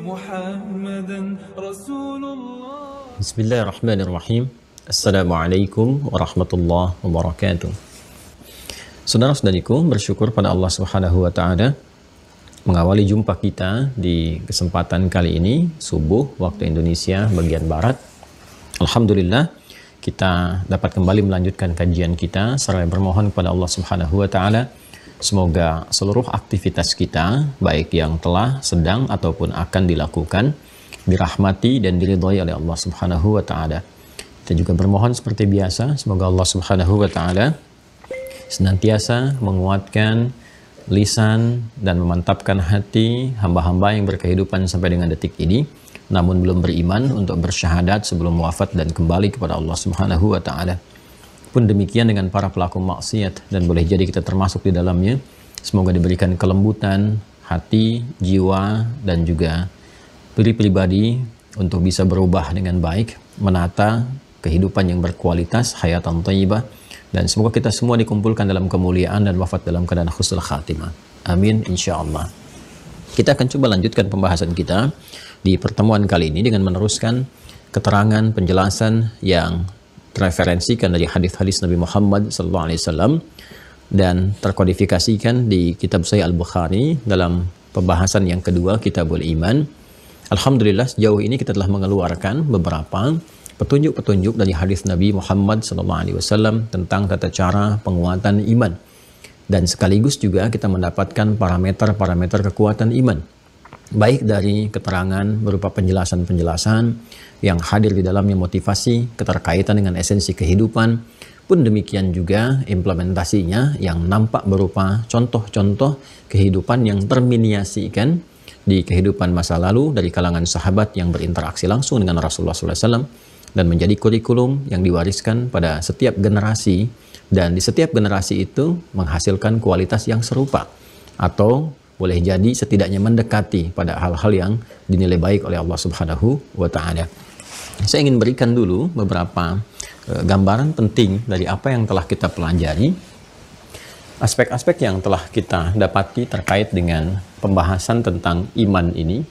محمدا رسول الله. Bismillahirrahmanirrahim. Assalamualaikum warahmatullahi wabarakatuh. Saudara-saudariku, bersyukur pada Allah Subhanahu wa taala mengawali jumpa kita di kesempatan kali ini subuh waktu Indonesia bagian barat. Alhamdulillah kita dapat kembali melanjutkan kajian kita seraya bermohon kepada Allah Subhanahu wa taala semoga seluruh aktivitas kita baik yang telah, sedang ataupun akan dilakukan dirahmati dan diridhai oleh Allah Subhanahu wa taala. Kita juga bermohon seperti biasa semoga Allah Subhanahu wa taala senantiasa menguatkan lisan dan memantapkan hati hamba-hamba yang berkehidupan sampai dengan detik ini namun belum beriman untuk bersyahadat sebelum wafat dan kembali kepada Allah Subhanahu wa taala. Pun demikian dengan para pelaku maksiat dan boleh jadi kita termasuk di dalamnya. Semoga diberikan kelembutan hati, jiwa dan juga pribadi untuk bisa berubah dengan baik, menata kehidupan yang berkualitas, hayatan thayyibah, dan semoga kita semua dikumpulkan dalam kemuliaan dan wafat dalam keadaan husnul khatimah. Amin insyaallah. Kita akan coba lanjutkan pembahasan kita di pertemuan kali ini dengan meneruskan keterangan penjelasan yang referensikan dari hadis-hadis Nabi Muhammad SAW dan terkodifikasikan di kitab Sahih Al-Bukhari dalam pembahasan yang kedua, Kitabul Iman. Alhamdulillah sejauh ini kita telah mengeluarkan beberapa petunjuk-petunjuk dari hadis Nabi Muhammad SAW tentang tata cara penguatan iman. Dan sekaligus juga kita mendapatkan parameter-parameter kekuatan iman. Baik dari keterangan berupa penjelasan-penjelasan yang hadir di dalamnya motivasi, keterkaitan dengan esensi kehidupan, pun demikian juga implementasinya yang nampak berupa contoh-contoh kehidupan yang terminiasikan di kehidupan masa lalu dari kalangan sahabat yang berinteraksi langsung dengan Rasulullah SAW dan menjadi kurikulum yang diwariskan pada setiap generasi dan di setiap generasi itu menghasilkan kualitas yang serupa atau boleh jadi setidaknya mendekati pada hal-hal yang dinilai baik oleh Allah Subhanahu wa taala. Saya ingin berikan dulu beberapa gambaran penting dari apa yang telah kita pelajari, aspek-aspek yang telah kita dapati terkait dengan pembahasan tentang iman ini,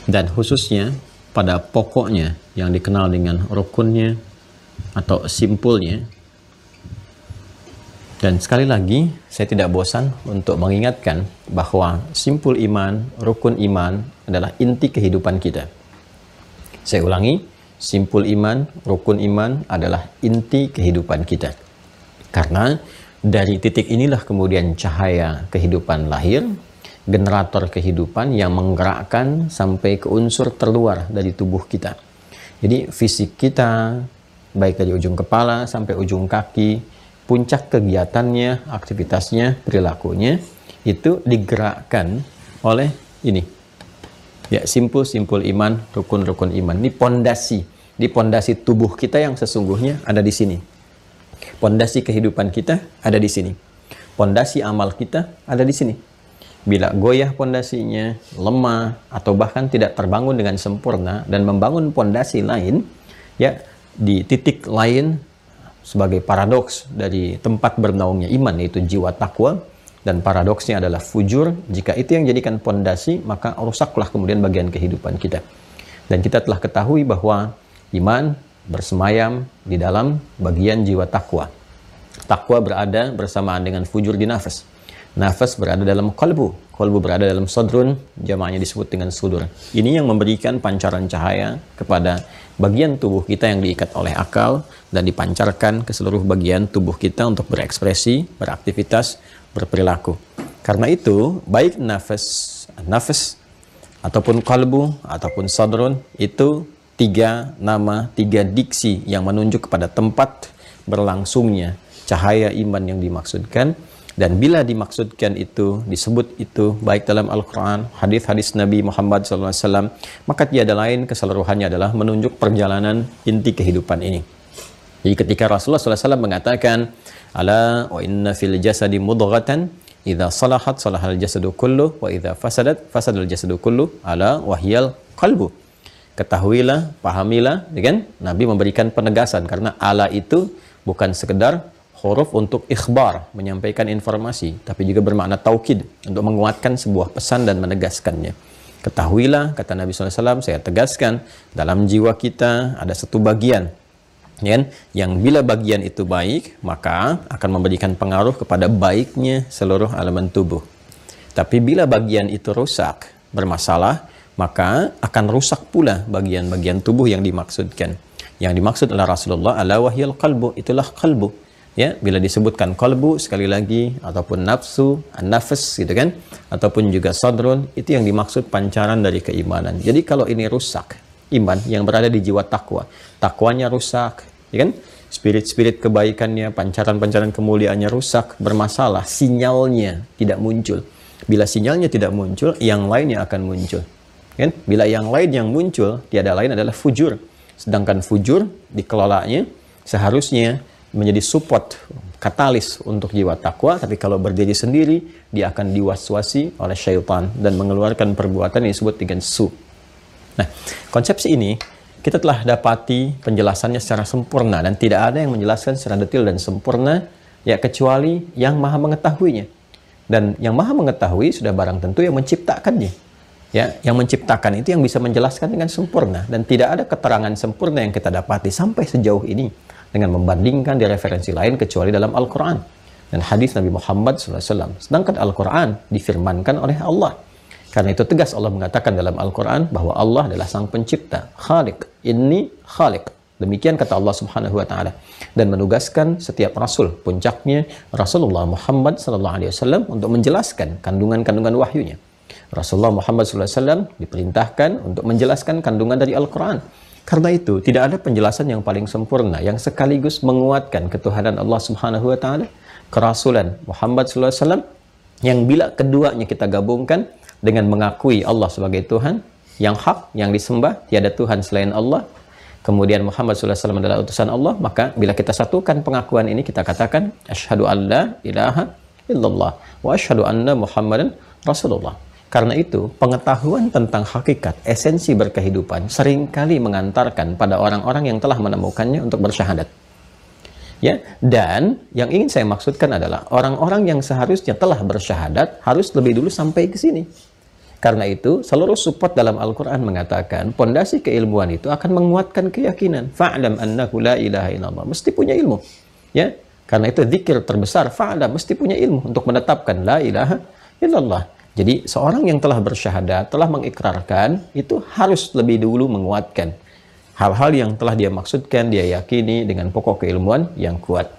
dan khususnya pada pokoknya yang dikenal dengan rukunnya atau simpulnya. Dan sekali lagi, saya tidak bosan untuk mengingatkan bahwa simpul iman, rukun iman adalah inti kehidupan kita. Saya ulangi, simpul iman, rukun iman adalah inti kehidupan kita. Karena dari titik inilah kemudian cahaya kehidupan lahir, generator kehidupan yang menggerakkan sampai ke unsur terluar dari tubuh kita. Jadi fisik kita, baik dari ujung kepala sampai ujung kaki, puncak kegiatannya, aktivitasnya, perilakunya itu digerakkan oleh ini. Ya, simpul-simpul iman, rukun-rukun iman. Ini pondasi tubuh kita yang sesungguhnya ada di sini. Pondasi kehidupan kita ada di sini. Pondasi amal kita ada di sini. Bila goyah pondasinya, lemah atau bahkan tidak terbangun dengan sempurna dan membangun pondasi lain, ya di titik lain sebagai paradoks dari tempat bernaungnya iman yaitu jiwa takwa, dan paradoksnya adalah fujur. Jika itu yang jadikan pondasi, maka rusaklah kemudian bagian kehidupan kita. Dan kita telah ketahui bahwa iman bersemayam di dalam bagian jiwa takwa. Takwa berada bersamaan dengan fujur di nafas. Nafas berada dalam qalbu. Qalbu berada dalam sadrun, jamaknya disebut dengan sudur. Ini yang memberikan pancaran cahaya kepada bagian tubuh kita yang diikat oleh akal dan dipancarkan ke seluruh bagian tubuh kita untuk berekspresi, beraktivitas, berperilaku. Karena itu, baik nafas ataupun qalbu ataupun sadrun itu tiga nama, tiga diksi yang menunjuk kepada tempat berlangsungnya cahaya iman yang dimaksudkan. Dan bila dimaksudkan itu, disebut itu baik dalam Al-Quran, hadis-hadis Nabi Muhammad SAW, maka tiada lain keseluruhannya adalah menunjuk perjalanan inti kehidupan ini. Jadi ketika Rasulullah SAW mengatakan, ala wa inna fil jasadi mudghatan idza salahat salahal jasadu kullu wa idza fasadat fasadal jasadu kullu ala wahyal qalbu. Ketahuilah, pahamilah, kan? Nabi memberikan penegasan karena ala itu bukan sekedar huruf untuk ikhbar, menyampaikan informasi, tapi juga bermakna taukid, untuk menguatkan sebuah pesan dan menegaskannya. Ketahuilah, kata Nabi SAW, saya tegaskan, dalam jiwa kita ada satu bagian, ya, yang bila bagian itu baik, maka akan memberikan pengaruh kepada baiknya seluruh elemen tubuh. Tapi bila bagian itu rusak, bermasalah, maka akan rusak pula bagian-bagian tubuh yang dimaksudkan. Yang dimaksud oleh Rasulullah, ala wahyal qalbu, itulah qalbu. Ya, bila disebutkan qalbu sekali lagi, ataupun nafsu, an-nafs gitu kan, ataupun juga sadrun, itu yang dimaksud pancaran dari keimanan. Jadi kalau ini rusak, iman yang berada di jiwa takwa, takwanya rusak, ya kan? Spirit-spirit kebaikannya, pancaran-pancaran kemuliaannya rusak, bermasalah, sinyalnya tidak muncul. Bila sinyalnya tidak muncul, yang lainnya akan muncul. Kan? Bila yang lain yang muncul, tiada lain adalah fujur. Sedangkan fujur dikelolanya seharusnya menjadi support, katalis untuk jiwa takwa, tapi kalau berdiri sendiri, dia akan diwaswasi oleh syaitan dan mengeluarkan perbuatan yang disebut dengan su. Nah, konsepsi ini kita telah dapati penjelasannya secara sempurna dan tidak ada yang menjelaskan secara detail dan sempurna ya kecuali yang maha mengetahuinya. Dan yang maha mengetahui sudah barang tentu yang menciptakannya. Ya, yang menciptakan itu yang bisa menjelaskan dengan sempurna dan tidak ada keterangan sempurna yang kita dapati sampai sejauh ini dengan membandingkan di referensi lain kecuali dalam Al-Quran dan hadis Nabi Muhammad SAW. Sedangkan Al-Quran difirmankan oleh Allah. Karena itu tegas Allah mengatakan dalam Al-Quran bahwa Allah adalah sang pencipta, Khaliq, inni Khaliq. Demikian kata Allah Subhanahu wa taala, dan menugaskan setiap rasul, puncaknya Rasulullah Muhammad SAW, untuk menjelaskan kandungan-kandungan wahyunya. Rasulullah Muhammad SAW diperintahkan untuk menjelaskan kandungan dari Al-Quran. Karena itu tidak ada penjelasan yang paling sempurna yang sekaligus menguatkan ketuhanan Allah Subhanahu wa taala, kerasulan Muhammad SAW, yang bila keduanya kita gabungkan dengan mengakui Allah sebagai Tuhan yang hak, yang disembah, tiada Tuhan selain Allah, kemudian Muhammad SAW adalah utusan Allah, maka bila kita satukan pengakuan ini, kita katakan asyhadu an la ilaha illallah wa asyhadu anna Muhammadan Rasulullah. Karena itu, pengetahuan tentang hakikat, esensi berkehidupan seringkali mengantarkan pada orang-orang yang telah menemukannya untuk bersyahadat. Ya, dan yang ingin saya maksudkan adalah orang-orang yang seharusnya telah bersyahadat harus lebih dulu sampai ke sini. Karena itu, seluruh support dalam Al-Quran mengatakan pondasi keilmuan itu akan menguatkan keyakinan. Fa'lam annahu la ilaha illallah. Mesti punya ilmu. Ya, karena itu zikir terbesar. Fa'lam, mesti punya ilmu untuk menetapkan la ilaha illallah. Jadi seorang yang telah bersyahadat, telah mengikrarkan, itu harus lebih dulu menguatkan hal-hal yang telah dia maksudkan, dia yakini dengan pokok keilmuan yang kuat.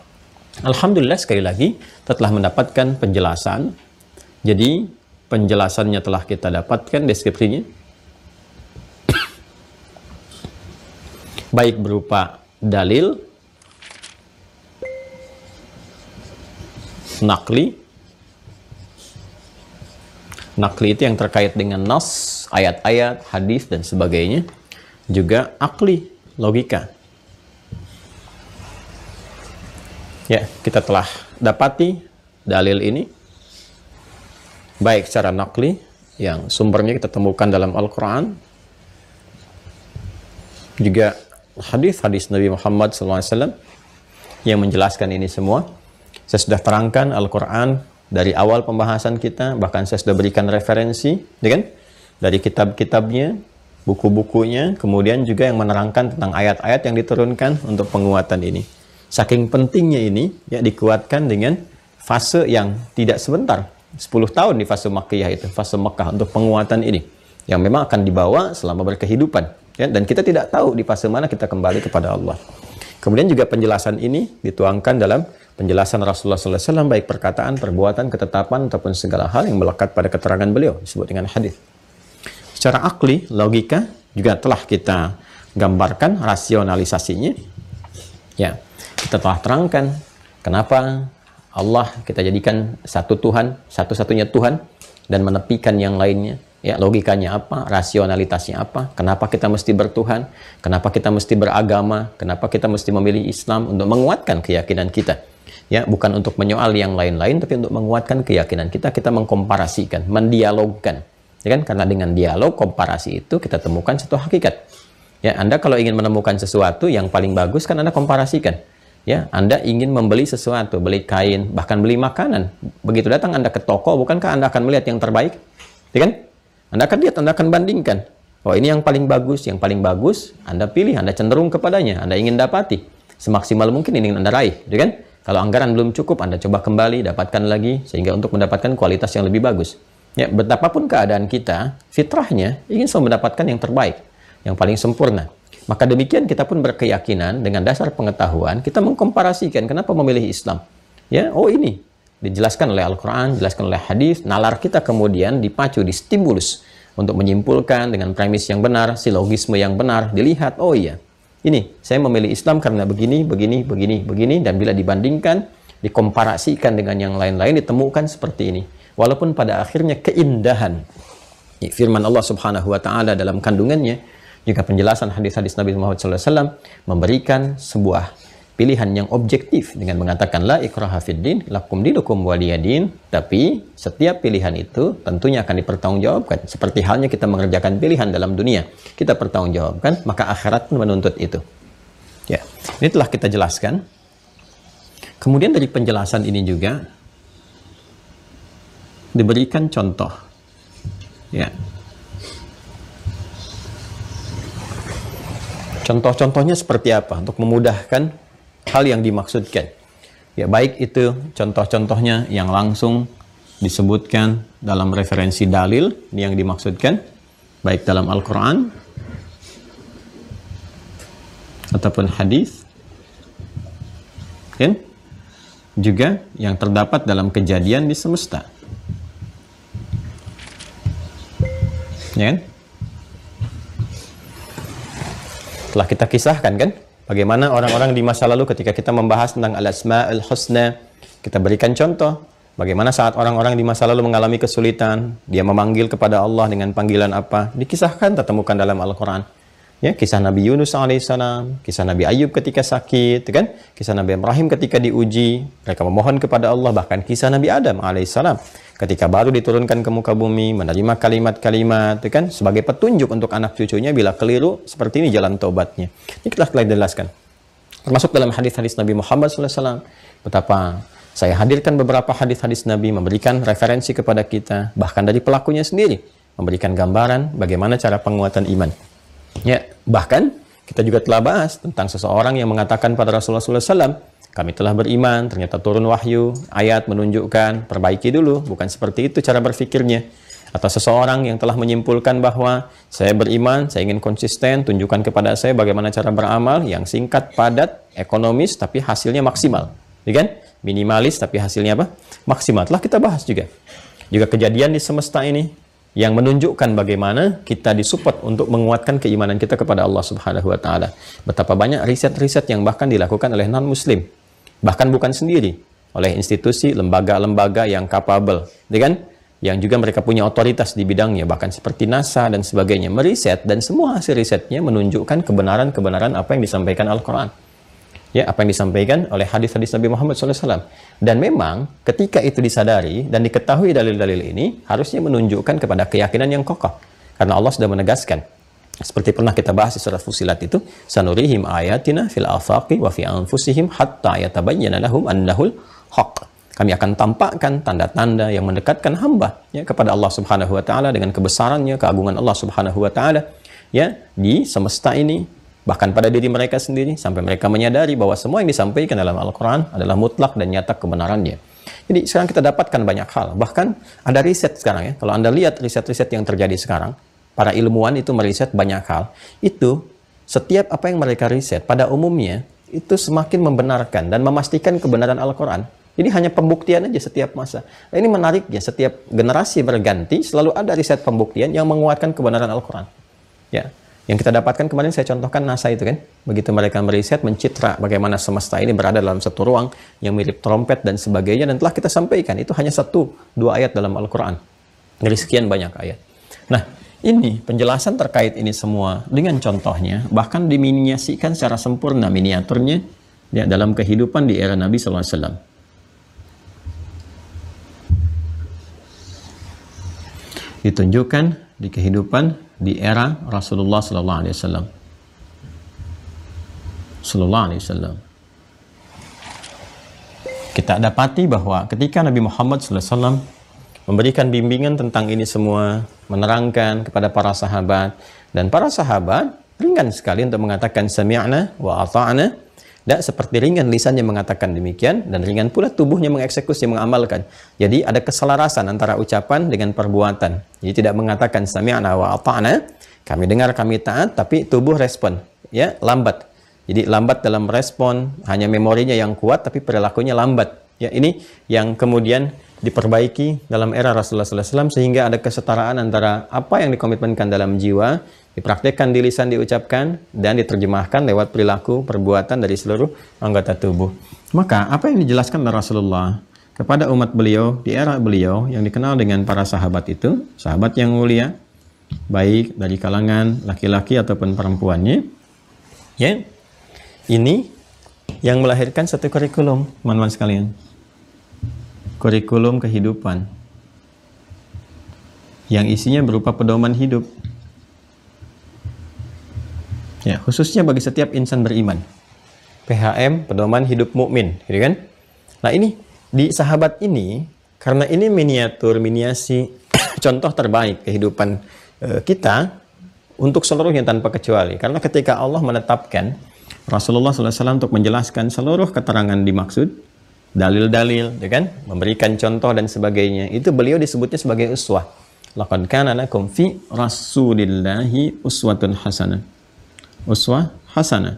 Alhamdulillah sekali lagi telah mendapatkan penjelasan. Jadi penjelasannya telah kita dapatkan, deskripsinya. Baik berupa dalil, nakli. Nakli itu yang terkait dengan nas, ayat-ayat, hadis dan sebagainya. Juga akli, logika. Ya, kita telah dapati dalil ini baik secara nakli yang sumbernya kita temukan dalam Al-Quran, juga hadis-hadis Nabi Muhammad SAW yang menjelaskan ini semua. Saya sudah terangkan Al-Quran dari awal pembahasan kita, bahkan saya sudah berikan referensi, ya kan? Dari kitab-kitabnya, buku-bukunya, kemudian juga yang menerangkan tentang ayat-ayat yang diturunkan untuk penguatan ini. Saking pentingnya ini, ya, dikuatkan dengan fase yang tidak sebentar, 10 tahun di fase Makkiyah itu, fase Mekah untuk penguatan ini, yang memang akan dibawa selama berkehidupan, ya? Dan kita tidak tahu di fase mana kita kembali kepada Allah. Kemudian juga penjelasan ini dituangkan dalam penjelasan Rasulullah SAW, baik perkataan, perbuatan, ketetapan, ataupun segala hal yang melekat pada keterangan beliau, disebut dengan hadis. Secara akli, logika, juga telah kita gambarkan rasionalisasinya. Ya, kita telah terangkan kenapa Allah kita jadikan satu Tuhan, satu-satunya Tuhan, dan menepikan yang lainnya. Ya, logikanya apa, rasionalitasnya apa, kenapa kita mesti bertuhan, kenapa kita mesti beragama, kenapa kita mesti memilih Islam untuk menguatkan keyakinan kita. Ya, bukan untuk menyoal yang lain-lain, tapi untuk menguatkan keyakinan kita, kita mengkomparasikan, mendialogkan. Ya kan? Karena dengan dialog, komparasi itu kita temukan satu hakikat. Ya, Anda kalau ingin menemukan sesuatu yang paling bagus kan Anda komparasikan. Ya, Anda ingin membeli sesuatu, beli kain, bahkan beli makanan. Begitu datang Anda ke toko, bukankah Anda akan melihat yang terbaik? Ya kan? Anda akan lihat, Anda akan bandingkan. Oh, ini yang paling bagus, Anda pilih, Anda cenderung kepadanya, Anda ingin dapati. Semaksimal mungkin ini Anda raih, gitu kan? Kalau anggaran belum cukup, Anda coba kembali, dapatkan lagi, sehingga untuk mendapatkan kualitas yang lebih bagus. Ya, betapapun keadaan kita, fitrahnya ingin selalu mendapatkan yang terbaik, yang paling sempurna. Maka demikian kita pun berkeyakinan dengan dasar pengetahuan, kita mengkomparasikan kenapa memilih Islam. Ya, oh ini dijelaskan oleh Al-Quran, dijelaskan oleh hadis, nalar kita kemudian dipacu, distimulus untuk menyimpulkan dengan premis yang benar, silogisme yang benar, dilihat, oh iya, ini saya memilih Islam karena begini, dan bila dibandingkan, dikomparasikan dengan yang lain-lain, ditemukan seperti ini. Walaupun pada akhirnya keindahan firman Allah Subhanahu wa Ta'ala dalam kandungannya, juga penjelasan hadis-hadis Nabi Muhammad SAW memberikan sebuah pilihan yang objektif dengan mengatakan la ikraha fiddin, lakum dinukum waliyadin. Tapi setiap pilihan itu tentunya akan dipertanggungjawabkan. Seperti halnya kita mengerjakan pilihan dalam dunia, kita pertanggungjawabkan, maka akhirat pun menuntut itu. Ya, ini telah kita jelaskan. Kemudian dari penjelasan ini juga diberikan contoh. Ya. Contoh-contohnya seperti apa untuk memudahkan hal yang dimaksudkan. Ya, baik itu contoh-contohnya yang langsung disebutkan dalam referensi dalil, ini yang dimaksudkan, baik dalam Al-Quran ataupun hadis, kan? Juga yang terdapat dalam kejadian di semesta. Ya kan? Telah kita kisahkan kan, bagaimana orang-orang di masa lalu ketika kita membahas tentang al-asma'ul husna, kita berikan contoh bagaimana saat orang-orang di masa lalu mengalami kesulitan, dia memanggil kepada Allah dengan panggilan apa, dikisahkan, tertemukan dalam Al-Quran. Ya, kisah Nabi Yunus alaihissalam, kisah Nabi Ayub ketika sakit, kan? Kisah Nabi Ibrahim ketika diuji, mereka memohon kepada Allah, bahkan kisah Nabi Adam alaihissalam ketika baru diturunkan ke muka bumi, menerima kalimat-kalimat, kan? Sebagai petunjuk untuk anak cucunya bila keliru, seperti ini jalan taubatnya. Ini telah dijelaskan. Termasuk dalam hadis-hadis Nabi Muhammad SAW, betapa saya hadirkan beberapa hadis-hadis Nabi, memberikan referensi kepada kita, bahkan dari pelakunya sendiri, memberikan gambaran bagaimana cara penguatan iman. Ya, bahkan kita juga telah bahas tentang seseorang yang mengatakan pada Rasulullah SAW, kami telah beriman, ternyata turun wahyu, ayat menunjukkan, perbaiki dulu, bukan seperti itu cara berpikirnya. Atau seseorang yang telah menyimpulkan bahwa saya beriman, saya ingin konsisten, tunjukkan kepada saya bagaimana cara beramal yang singkat, padat, ekonomis, tapi hasilnya maksimal. Ya kan? Minimalis, tapi hasilnya apa? Maksimal. Telah kita bahas juga. Juga kejadian di semesta ini yang menunjukkan bagaimana kita disupport untuk menguatkan keimanan kita kepada Allah Subhanahu wa Ta'ala. Betapa banyak riset-riset yang bahkan dilakukan oleh non-muslim, bahkan bukan sendiri, oleh institusi, lembaga-lembaga yang capable, kan? Yang juga mereka punya otoritas di bidangnya, bahkan seperti NASA dan sebagainya, meriset, dan semua hasil risetnya menunjukkan kebenaran-kebenaran apa yang disampaikan Al-Quran. Ya, apa yang disampaikan oleh hadis-hadis Nabi Muhammad SAW. Dan memang ketika itu disadari dan diketahui dalil-dalil ini, harusnya menunjukkan kepada keyakinan yang kokoh. Karena Allah sudah menegaskan, seperti pernah kita bahas di surat Fussilat itu, sanurihim ayatina fil afaqi wa fi anfusihim hatta yatabayyana lahum annahul haqq. Kami akan tampakkan tanda-tanda yang mendekatkan hamba, ya, kepada Allah Subhanahu wa Ta'ala dengan kebesarannya, keagungan Allah Subhanahu wa Ta'ala, ya, di semesta ini, bahkan pada diri mereka sendiri, sampai mereka menyadari bahwa semua yang disampaikan dalam Al-Quran adalah mutlak dan nyata kebenarannya. Jadi sekarang kita dapatkan banyak hal. Bahkan ada riset sekarang, ya. Kalau Anda lihat riset-riset yang terjadi sekarang, para ilmuwan itu meriset banyak hal. Itu setiap apa yang mereka riset pada umumnya itu semakin membenarkan dan memastikan kebenaran Al-Quran. Jadi hanya pembuktian aja setiap masa. Nah, ini menariknya, setiap generasi berganti selalu ada riset pembuktian yang menguatkan kebenaran Al-Quran. Ya. Yang kita dapatkan kemarin saya contohkan NASA itu kan, begitu mereka meriset, mencitra bagaimana semesta ini berada dalam satu ruang yang mirip trompet dan sebagainya, dan telah kita sampaikan itu hanya 1-2 ayat dalam Al-Quran dari sekian banyak ayat. Nah, ini penjelasan terkait ini semua dengan contohnya, bahkan diminiasikan secara sempurna miniaturnya, ya, dalam kehidupan di era Nabi SAW. Ditunjukkan di kehidupan di era Rasulullah Sallallahu Alaihi Wasallam. Kita dapati bahwa ketika Nabi Muhammad SAW memberikan bimbingan tentang ini semua, menerangkan kepada para sahabat, dan para sahabat ringan sekali untuk mengatakan sami'na wa ata'na. Dan seperti ringan lisannya mengatakan demikian, dan ringan pula tubuhnya mengeksekusi, mengamalkan. Jadi ada keselarasan antara ucapan dengan perbuatan. Jadi tidak mengatakan sami'na wa ata'na, kami dengar, kami taat, tapi tubuh respon, ya, lambat. Jadi lambat dalam respon, hanya memorinya yang kuat, tapi perilakunya lambat. Ya, ini yang kemudian diperbaiki dalam era Rasulullah SAW, sehingga ada kesetaraan antara apa yang dikomitmenkan dalam jiwa, dipraktekkan di lisan, diucapkan, dan diterjemahkan lewat perilaku, perbuatan dari seluruh anggota tubuh. Maka apa yang dijelaskan oleh Rasulullah kepada umat beliau di era beliau yang dikenal dengan para sahabat itu, sahabat yang mulia, baik dari kalangan laki-laki ataupun perempuannya, ya, ini yang melahirkan satu kurikulum, teman-teman sekalian. Kurikulum kehidupan yang isinya berupa pedoman hidup. Ya, khususnya bagi setiap insan beriman. PHM, pedoman hidup mukmin, gitu kan? Nah, ini di sahabat ini, karena ini miniatur, miniasi, contoh terbaik kehidupan kita untuk seluruhnya tanpa kecuali. Karena ketika Allah menetapkan Rasulullah SAW untuk menjelaskan seluruh keterangan dimaksud, dalil-dalil, ya kan? Memberikan contoh dan sebagainya, itu beliau disebutnya sebagai uswah. Laqad kana lakum fi Rasulillahi uswatun hasanah. Uswah hasanah.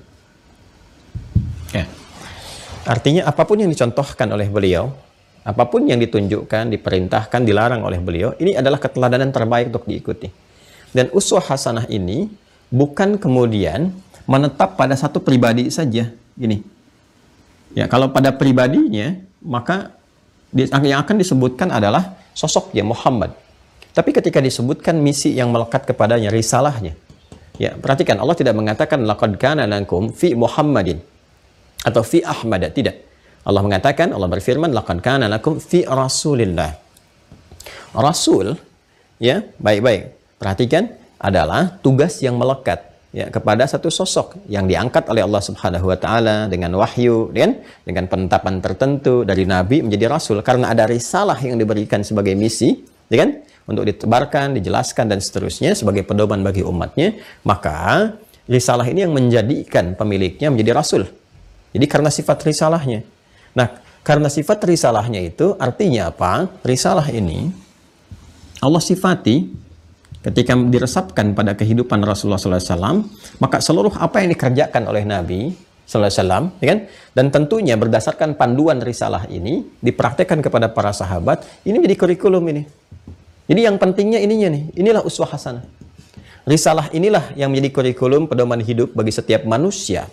Ya. Artinya apapun yang dicontohkan oleh beliau, apapun yang ditunjukkan, diperintahkan, dilarang oleh beliau, ini adalah keteladanan terbaik untuk diikuti. Dan uswah hasanah ini bukan kemudian menetap pada satu pribadi saja. Gini. Ya, kalau pada pribadinya, maka yang akan disebutkan adalah sosoknya Muhammad. Tapi ketika disebutkan misi yang melekat kepadanya, risalahnya, ya, perhatikan, Allah tidak mengatakan laqad kana lakum fi Muhammadin atau fi Ahmad, tidak. Allah mengatakan, Allah berfirman laqad kana lakum fi Rasulillah. Rasul, ya, baik-baik. Perhatikan, adalah tugas yang melekat, ya, kepada satu sosok yang diangkat oleh Allah Subhanahu wa taala dengan wahyu, dengan penetapan tertentu dari nabi menjadi rasul, karena ada risalah yang diberikan sebagai misi, ya kan? Untuk ditebarkan, dijelaskan, dan seterusnya sebagai pedoman bagi umatnya. Maka risalah ini yang menjadikan pemiliknya menjadi rasul. Jadi karena sifat risalahnya. Nah, karena sifat risalahnya itu artinya apa? Risalah ini Allah sifati ketika diresapkan pada kehidupan Rasulullah SAW, maka seluruh apa yang dikerjakan oleh Nabi SAW, ya kan? Dan tentunya berdasarkan panduan risalah ini dipraktekkan kepada para sahabat, ini menjadi kurikulum ini. Jadi yang pentingnya ininya nih, inilah uswah hasanah. Risalah inilah yang menjadi kurikulum pedoman hidup bagi setiap manusia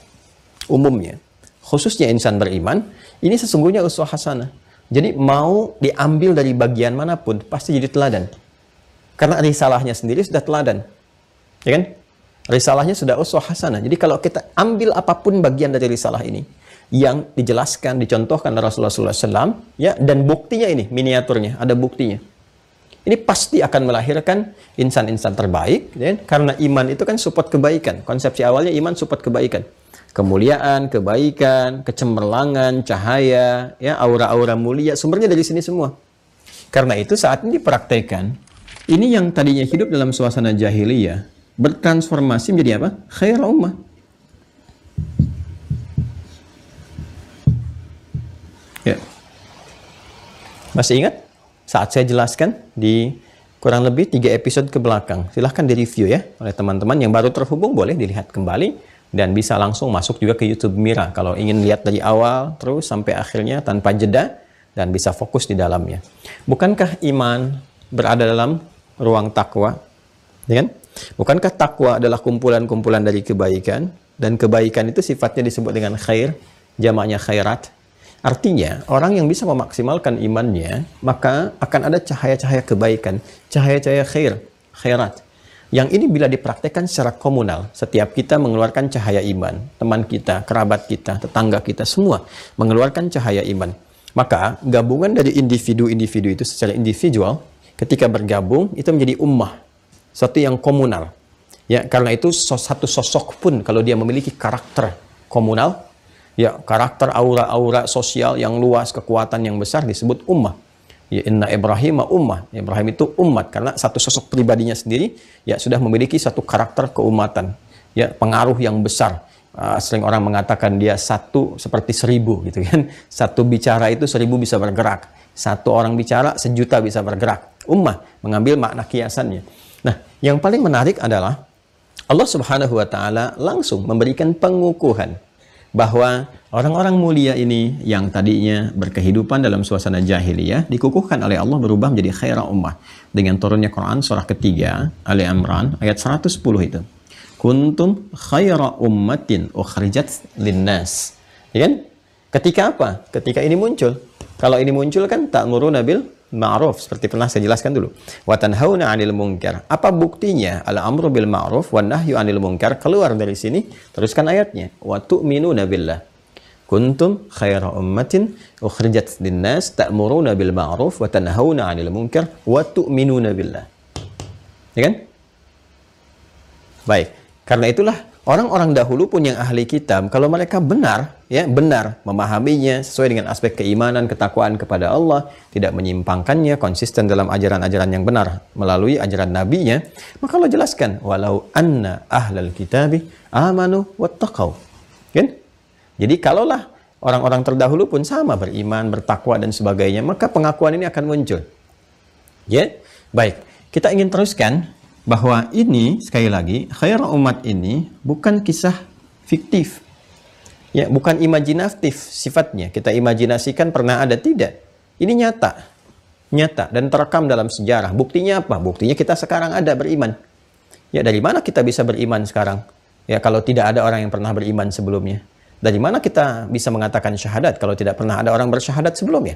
umumnya, khususnya insan beriman. Ini sesungguhnya uswah hasanah. Jadi mau diambil dari bagian manapun pasti jadi teladan. Karena risalahnya sendiri sudah teladan, ya kan? Risalahnya sudah uswah hasanah. Jadi kalau kita ambil apapun bagian dari risalah ini yang dijelaskan, dicontohkan oleh Rasulullah SAW, ya, dan buktinya ini, miniaturnya, ada buktinya. Ini pasti akan melahirkan insan-insan terbaik, ya? Karena iman itu kan support kebaikan. Konsepsi awalnya iman support kebaikan. Kemuliaan, kebaikan, kecemerlangan, cahaya, ya, aura-aura mulia, sumbernya dari sini semua. Karena itu saat ini dipraktekkan, ini yang tadinya hidup dalam suasana jahiliyah, bertransformasi menjadi apa? Khair ummah. Ya. Masih ingat? Saat saya jelaskan di kurang lebih 3 episode ke belakang. Silahkan direview ya oleh teman-teman yang baru terhubung, boleh dilihat kembali dan bisa langsung masuk juga ke YouTube Mira kalau ingin lihat dari awal terus sampai akhirnya tanpa jeda dan bisa fokus di dalamnya. Bukankah iman berada dalam ruang takwa? Ya kan? Bukankah takwa adalah kumpulan-kumpulan dari kebaikan, dan kebaikan itu sifatnya disebut dengan khair, jamaknya khairat. Artinya, orang yang bisa memaksimalkan imannya, maka akan ada cahaya-cahaya kebaikan, cahaya-cahaya khairat. Yang ini bila dipraktekkan secara komunal, setiap kita mengeluarkan cahaya iman, teman kita, kerabat kita, tetangga kita, semua mengeluarkan cahaya iman. Maka, gabungan dari individu-individu itu secara individual, ketika bergabung, itu menjadi ummah, satu yang komunal. Ya, karena itu satu sosok pun kalau dia memiliki karakter komunal, ya, karakter aura-aura sosial yang luas, kekuatan yang besar disebut ummah. Ya, inna Ibrahim ummah. Ibrahim itu umat karena satu sosok pribadinya sendiri ya sudah memiliki satu karakter keumatan, ya pengaruh yang besar. Sering orang mengatakan dia satu seperti 1000 gitu kan. Satu bicara itu 1000 bisa bergerak. Satu orang bicara 1.000.000 bisa bergerak. Ummah mengambil makna kiasannya. Nah, yang paling menarik adalah Allah Subhanahu wa taala langsung memberikan pengukuhan bahwa orang-orang mulia ini yang tadinya berkehidupan dalam suasana jahiliyah dikukuhkan oleh Allah berubah menjadi khaira ummah dengan turunnya Quran surah ketiga Ali Imran ayat 110 itu. Kuntum khaira ummatin ukhrijat linnas. Ya kan? Ketika apa? Ketika ini muncul. Kalau ini muncul kan ta'muruna bil ma'ruf, seperti pernah saya jelaskan dulu. Wa tanhauna 'anil munkar. Apa buktinya? Al-amru bil ma'ruf wan nahyu 'anil munkar. Keluar dari sini, teruskan ayatnya. Wa tu'minuna billah. Kuntum khaira ummatin ukhrijat linnas ta'muruna bil ma'ruf wa tanhauna 'anil munkar wa tu'minuna billah. Ya kan? Baik. Karena itulah orang-orang dahulu pun yang ahli kitab, kalau mereka benar memahaminya sesuai dengan aspek keimanan, ketakwaan kepada Allah, tidak menyimpangkannya, konsisten dalam ajaran-ajaran yang benar melalui ajaran nabinya, maka Allah jelaskan, walau anna ahlal kitabi amanu wattaqau. Kan? Jadi kalaulah orang-orang terdahulu pun sama beriman, bertakwa dan sebagainya, maka pengakuan ini akan muncul. Ya, baik. Kita ingin teruskan bahwa ini, sekali lagi, khairul umat ini bukan kisah fiktif. Ya, bukan imajinatif sifatnya. Kita imajinasikan pernah ada, tidak. Ini nyata. Nyata dan terekam dalam sejarah. Buktinya apa? Buktinya kita sekarang ada beriman. Ya, dari mana kita bisa beriman sekarang? Ya, kalau tidak ada orang yang pernah beriman sebelumnya. Dari mana kita bisa mengatakan syahadat kalau tidak pernah ada orang bersyahadat sebelumnya?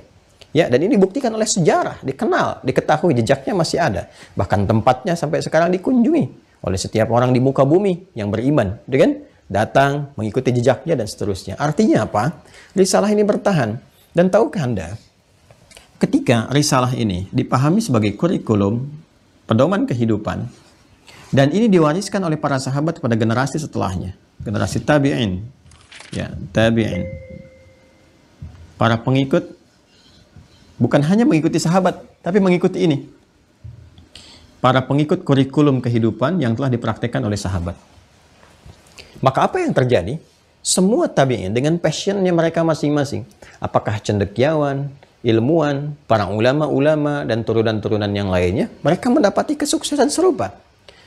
Ya, dan ini dibuktikan oleh sejarah, dikenal, diketahui, jejaknya masih ada. Bahkan tempatnya sampai sekarang dikunjungi oleh setiap orang di muka bumi yang beriman, kan? Datang, mengikuti jejaknya dan seterusnya. Artinya apa? Risalah ini bertahan. Dan tahukah Anda, ketika risalah ini dipahami sebagai kurikulum, pedoman kehidupan, dan ini diwariskan oleh para sahabat kepada generasi setelahnya, generasi tabi'in, ya, tabi'in, para pengikut. Bukan hanya mengikuti sahabat, tapi mengikuti ini. Para pengikut kurikulum kehidupan yang telah dipraktekkan oleh sahabat. Maka apa yang terjadi? Semua tabi'in dengan passionnya mereka masing-masing. Apakah cendekiawan, ilmuwan, para ulama-ulama, dan turunan-turunan yang lainnya, mereka mendapati kesuksesan serupa.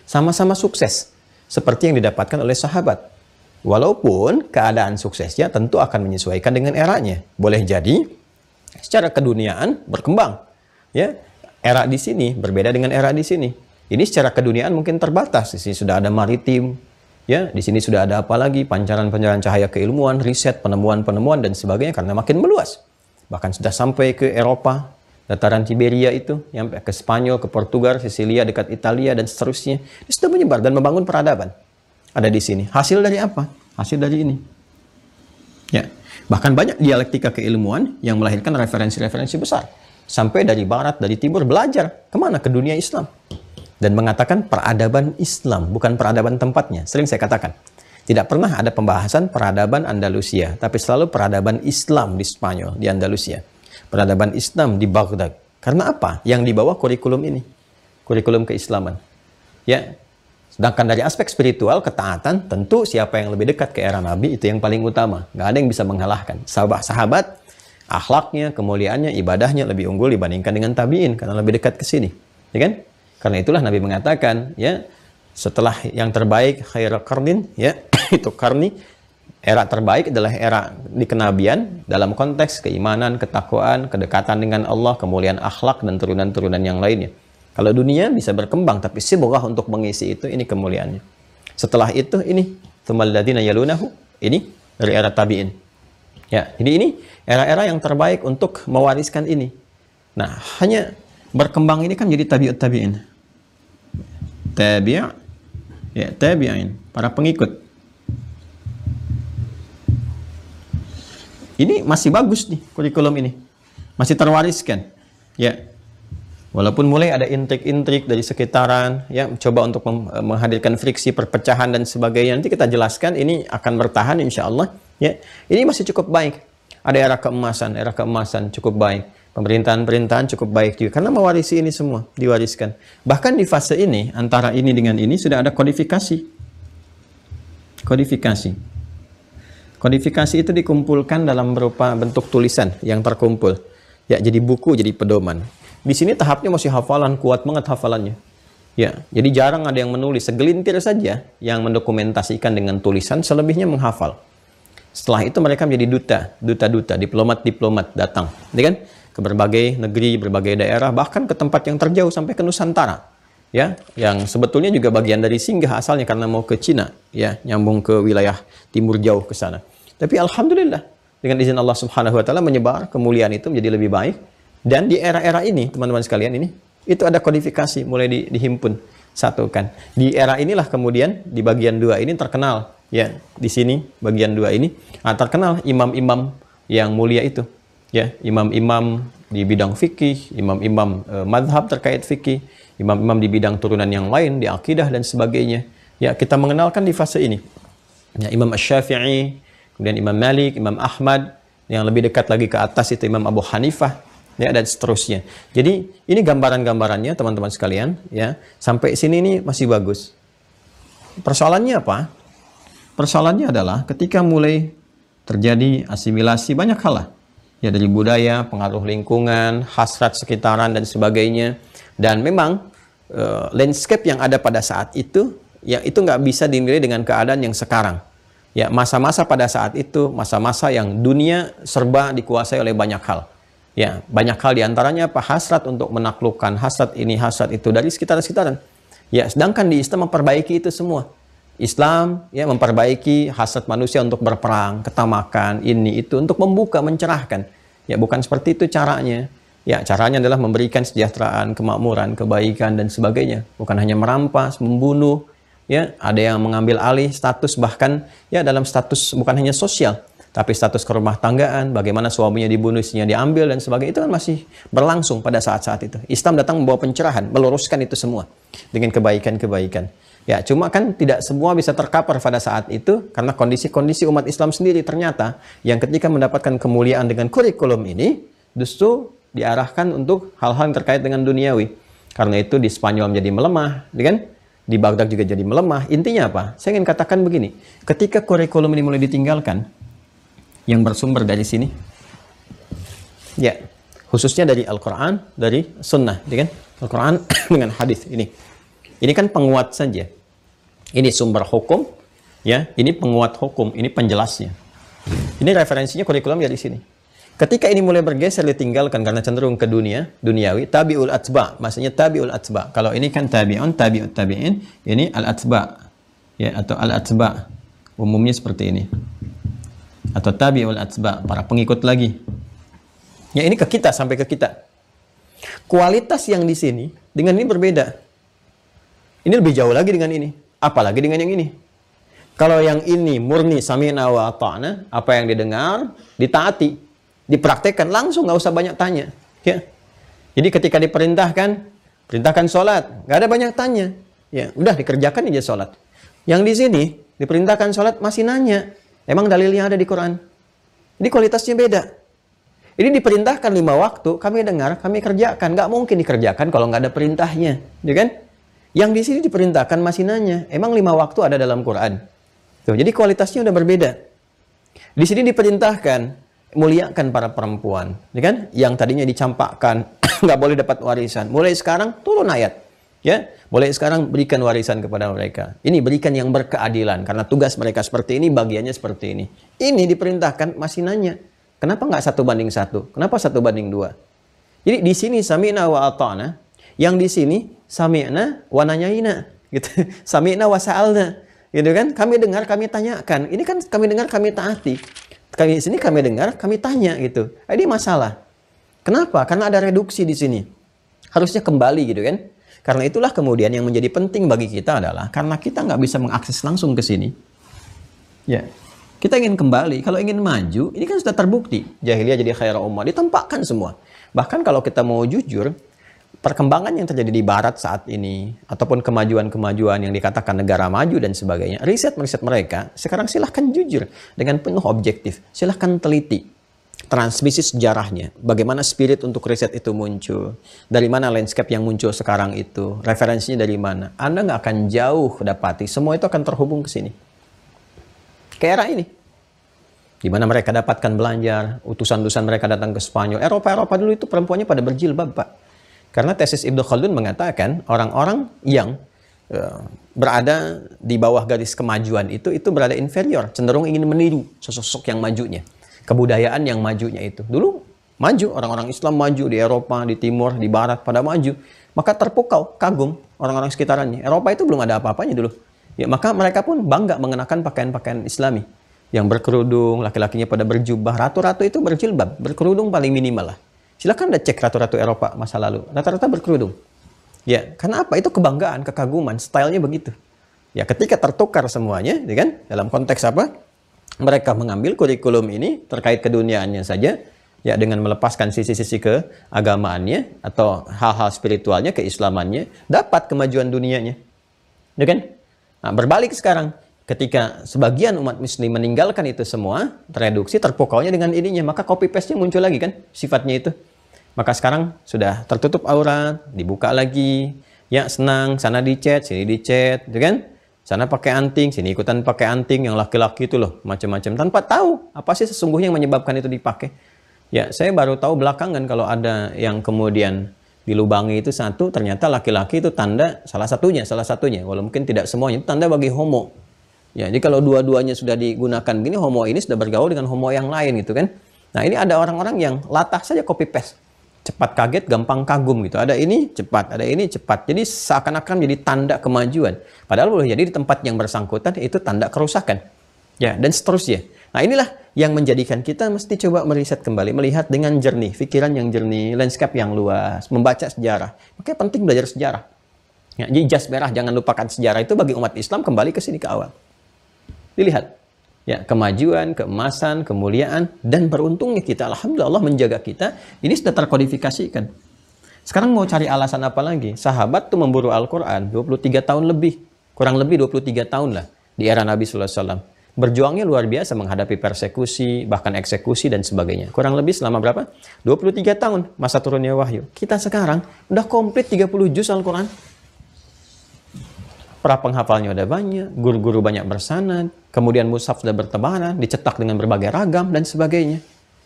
Sama-sama sukses. Seperti yang didapatkan oleh sahabat. Walaupun keadaan suksesnya tentu akan menyesuaikan dengan eranya. Boleh jadi secara keduniaan berkembang, ya. Era di sini berbeda dengan era di sini. Ini secara keduniaan mungkin terbatas. Di sini sudah ada maritim, ya. Di sini sudah ada apa lagi? Pancaran-pancaran cahaya keilmuan, riset, penemuan-penemuan dan sebagainya karena makin meluas. Bahkan sudah sampai ke Eropa, dataran Tiberia itu, sampai ke Spanyol, ke Portugal, Sisilia dekat Italia dan seterusnya. Dia sudah menyebar dan membangun peradaban. Ada di sini. Hasil dari apa? Hasil dari ini. Ya. Bahkan banyak dialektika keilmuan yang melahirkan referensi-referensi besar. Sampai dari barat, dari timur, belajar. Kemana? Ke dunia Islam. Dan mengatakan peradaban Islam, bukan peradaban tempatnya. Sering saya katakan. Tidak pernah ada pembahasan peradaban Andalusia. Tapi selalu peradaban Islam di Spanyol, di Andalusia. Peradaban Islam di Baghdad. Karena apa? Yang dibawa kurikulum ini. Kurikulum keislaman. Ya. Sedangkan dari aspek spiritual, ketaatan, tentu siapa yang lebih dekat ke era Nabi itu yang paling utama. Nggak ada yang bisa mengalahkan. Sahabat, akhlaknya, kemuliaannya, ibadahnya lebih unggul dibandingkan dengan tabi'in karena lebih dekat ke sini. Ya kan? Karena itulah Nabi mengatakan, ya, setelah yang terbaik khairul qarnin, ya, itu karni, era terbaik adalah era di kenabian dalam konteks keimanan, ketakwaan, kedekatan dengan Allah, kemuliaan akhlak dan turunan-turunan yang lainnya. Kalau dunia bisa berkembang, tapi sibghah untuk mengisi itu, ini kemuliaannya. Setelah itu, ini tsumal ladzina yalunahu, ini dari era tabi'in. Ya, jadi ini era-era yang terbaik untuk mewariskan ini. Nah, hanya berkembang ini kan jadi tabi'ut tabi'in. Tabi', ya, tabi'in, para pengikut. Ini masih bagus nih kurikulum ini. Masih terwariskan. Ya. Walaupun mulai ada intrik-intrik dari sekitaran, ya, coba untuk menghadirkan friksi, perpecahan dan sebagainya. Nanti kita jelaskan, ini akan bertahan insya Allah. Ya, ini masih cukup baik. Ada era keemasan cukup baik. Pemerintahan-pemerintahan cukup baik juga karena mewarisi ini semua, diwariskan. Bahkan di fase ini antara ini dengan ini sudah ada kodifikasi. Kodifikasi itu dikumpulkan dalam berupa bentuk tulisan yang terkumpul. Ya, jadi buku, jadi pedoman. Di sini tahapnya masih hafalan, kuat banget hafalannya. Ya, jadi jarang ada yang menulis, segelintir saja yang mendokumentasikan dengan tulisan, selebihnya menghafal. Setelah itu mereka menjadi duta-duta, diplomat-diplomat datang, ya kan? Ke berbagai negeri, berbagai daerah, bahkan ke tempat yang terjauh sampai ke Nusantara. Ya, yang sebetulnya juga bagian dari singgah asalnya karena mau ke Cina, ya, nyambung ke wilayah timur jauh ke sana. Tapi alhamdulillah dengan izin Allah Subhanahu wa taala menyebar kemuliaan itu menjadi lebih baik. Dan di era-era ini, teman-teman sekalian, ini itu ada kodifikasi mulai dihimpun, satukan. Di era inilah kemudian di bagian 2 ini terkenal, ya, di sini bagian 2 ini terkenal imam-imam yang mulia itu, ya, imam-imam di bidang fikih, imam-imam madhab terkait fikih, imam-imam di bidang turunan yang lain, di akidah dan sebagainya. Ya, kita mengenalkan di fase ini. Ya, Imam Asy-Syafi'i, kemudian Imam Malik, Imam Ahmad, yang lebih dekat lagi ke atas itu Imam Abu Hanifah, ya, dan seterusnya. Jadi ini gambaran-gambarannya teman-teman sekalian, ya. Sampai sini ini masih bagus. Persoalannya apa? Persoalannya adalah ketika mulai terjadi asimilasi banyak hal lah. Ya, dari budaya, pengaruh lingkungan, hasrat sekitaran dan sebagainya. Dan memang landscape yang ada pada saat itu, ya, itu nggak bisa dinilai dengan keadaan yang sekarang. Ya, masa-masa pada saat itu, masa-masa yang dunia serba dikuasai oleh banyak hal. Ya, banyak hal diantaranya apa? Hasrat untuk menaklukkan, hasrat ini, hasrat itu dari sekitar-sekitaran. Ya, sedangkan di Islam memperbaiki itu semua. Islam, ya, memperbaiki hasrat manusia untuk berperang, ketamakan, ini itu untuk membuka, mencerahkan. Ya, bukan seperti itu caranya. Ya, caranya adalah memberikan kesejahteraan, kemakmuran, kebaikan dan sebagainya. Bukan hanya merampas, membunuh. Ya, ada yang mengambil alih status, bahkan ya dalam status bukan hanya sosial, tapi status kerumah tanggaan, bagaimana suaminya dibunuh, istrinya diambil dan sebagainya, itu kan masih berlangsung pada saat-saat itu. Islam datang membawa pencerahan, meluruskan itu semua dengan kebaikan-kebaikan. Ya, cuma kan tidak semua bisa tercover pada saat itu karena kondisi-kondisi umat Islam sendiri ternyata yang ketika mendapatkan kemuliaan dengan kurikulum ini justru diarahkan untuk hal-hal yang terkait dengan duniawi. Karena itu di Spanyol menjadi melemah, kan? Di Baghdad juga jadi melemah. Intinya apa? Saya ingin katakan begini, ketika kurikulum ini mulai ditinggalkan, yang bersumber dari sini, ya, khususnya dari Al-Quran, dari Sunnah, kan? Al-Quran dengan hadis ini. Ini kan penguat saja. Ini sumber hukum, ya. Ini penguat hukum, ini penjelasnya. Ini referensinya kurikulum dari sini. Ketika ini mulai bergeser ditinggalkan karena cenderung ke duniawi, tabi'ul atba, maksudnya tabi'ul atba. Kalau ini kan tabi'un, tabi'ut tabi'in, ini al-atba, ya, atau al-atba. Umumnya seperti ini. Atau tabi'ul atba, para pengikut lagi. Ya, ini ke kita, sampai ke kita. Kualitas yang di sini dengan ini berbeda. Ini lebih jauh lagi dengan ini. Apalagi dengan yang ini. Kalau yang ini murni sami'na wa ata'na, apa yang didengar, ditaati. Dipraktekkan langsung, nggak usah banyak tanya, ya. Jadi ketika perintahkan sholat, nggak ada banyak tanya, ya, udah dikerjakan aja sholat. Yang di sini diperintahkan sholat masih nanya, emang dalilnya ada di Quran. Jadi kualitasnya beda. Ini diperintahkan 5 waktu, kami dengar, kami kerjakan, nggak mungkin dikerjakan kalau nggak ada perintahnya, ya kan? Yang di sini diperintahkan masih nanya, emang 5 waktu ada dalam Quran. Tuh, jadi kualitasnya udah berbeda. Di sini diperintahkan muliakan para perempuan, ya kan? Yang tadinya dicampakkan, nggak boleh dapat warisan. Mulai sekarang turun ayat, ya. Mulai sekarang berikan warisan kepada mereka. Ini berikan yang berkeadilan, karena tugas mereka seperti ini, bagiannya seperti ini. Ini diperintahkan masih nanya, kenapa nggak 1:1? Kenapa 1:2? Jadi di sini sami'na wa ata'na, yang di sini sami'na wa nanyaina, gitu. Sami'na wa sa'alna, gitu kan? Kami dengar, kami tanyakan. Ini kan kami dengar, kami taati. Kami di sini kami dengar, kami tanya gitu. Ini masalah. Kenapa? Karena ada reduksi di sini. Harusnya kembali gitu kan. Karena itulah kemudian yang menjadi penting bagi kita adalah karena kita nggak bisa mengakses langsung ke sini. Ya, kita ingin kembali. Kalau ingin maju, ini kan sudah terbukti. Jahiliyah jadi khairul ummah, ditampakkan semua. Bahkan kalau kita mau jujur, perkembangan yang terjadi di Barat saat ini, ataupun kemajuan-kemajuan yang dikatakan negara maju dan sebagainya, riset mereka, sekarang silahkan jujur dengan penuh objektif, silahkan teliti. transmisi sejarahnya, bagaimana spirit untuk riset itu muncul, dari mana landscape yang muncul sekarang itu, referensinya dari mana, Anda nggak akan jauh dapati, semua itu akan terhubung ke sini. Ke era ini, di mana mereka dapatkan belajar, utusan-utusan mereka datang ke Spanyol. Eropa dulu itu perempuannya pada berjilbab, Pak. Karena tesis Ibnu Khaldun mengatakan, orang-orang yang berada di bawah garis kemajuan itu berada inferior, cenderung ingin meniru sosok yang majunya. Kebudayaan yang majunya itu. Dulu maju, orang-orang Islam maju di Eropa, di Timur, di Barat, pada maju. Maka terpukau, kagum orang-orang sekitarannya. Eropa itu belum ada apa-apanya dulu. Ya, maka mereka pun bangga mengenakan pakaian-pakaian Islami. Yang berkerudung, laki-lakinya pada berjubah. Ratu-ratu itu berjilbab, berkerudung paling minimal lah. Silakan Anda cek ratu-ratu Eropa masa lalu. Rata-rata berkerudung. Ya, karena apa? Itu kebanggaan, kekaguman, stylenya begitu. Ya, ketika tertukar semuanya, ya kan? Dalam konteks apa? Mereka mengambil kurikulum ini terkait keduniaannya saja, ya dengan melepaskan sisi-sisi keagamaannya atau hal-hal spiritualnya, keislamannya, dapat kemajuan dunianya. Ya kan? Nah, berbalik sekarang, ketika sebagian umat muslim meninggalkan itu semua, tereduksi, terpukaunya dengan ininya, maka copy paste-nya muncul lagi kan, sifatnya itu. Maka sekarang sudah tertutup aurat, dibuka lagi, ya senang, sana di-chat, sini di-chat, ya kan? Sana pakai anting, sini ikutan pakai anting, yang laki-laki itu loh, macam-macam. Tanpa tahu apa sih sesungguhnya yang menyebabkan itu dipakai. Ya, saya baru tahu belakangan kalau ada yang kemudian dilubangi itu satu, ternyata laki-laki itu tanda salah satunya. Walau mungkin tidak semuanya, itu tanda bagi homo. Ya, jadi kalau dua-duanya sudah digunakan gini, homo ini sudah bergaul dengan homo yang lain gitu kan. Nah, ini ada orang-orang yang latah saja copy paste. Cepat kaget, gampang kagum gitu. Ada ini cepat, ada ini cepat. Jadi seakan-akan menjadi tanda kemajuan. Padahal boleh jadi di tempat yang bersangkutan itu tanda kerusakan. Ya, dan seterusnya. Nah, inilah yang menjadikan kita mesti coba meriset kembali, melihat dengan jernih, pikiran yang jernih, landscape yang luas, membaca sejarah. Makanya penting belajar sejarah. Ya, jadi jas merah, jangan lupakan sejarah itu bagi umat Islam kembali ke sini ke awal. Dilihat. Ya, kemajuan, keemasan, kemuliaan, dan beruntungnya kita, alhamdulillah Allah menjaga kita, ini sudah terkodifikasikan. Sekarang mau cari alasan apa lagi? Sahabat tuh memburu Al-Quran 23 tahun lebih, kurang lebih 23 tahun lah, di era Nabi SAW. Berjuangnya luar biasa menghadapi persekusi, bahkan eksekusi dan sebagainya. Kurang lebih selama berapa? 23 tahun masa turunnya wahyu. Kita sekarang udah komplit 30 juz Al-Quran. Para penghafalnya udah banyak, guru-guru banyak bersanad, kemudian mushaf sudah bertebaran, dicetak dengan berbagai ragam dan sebagainya.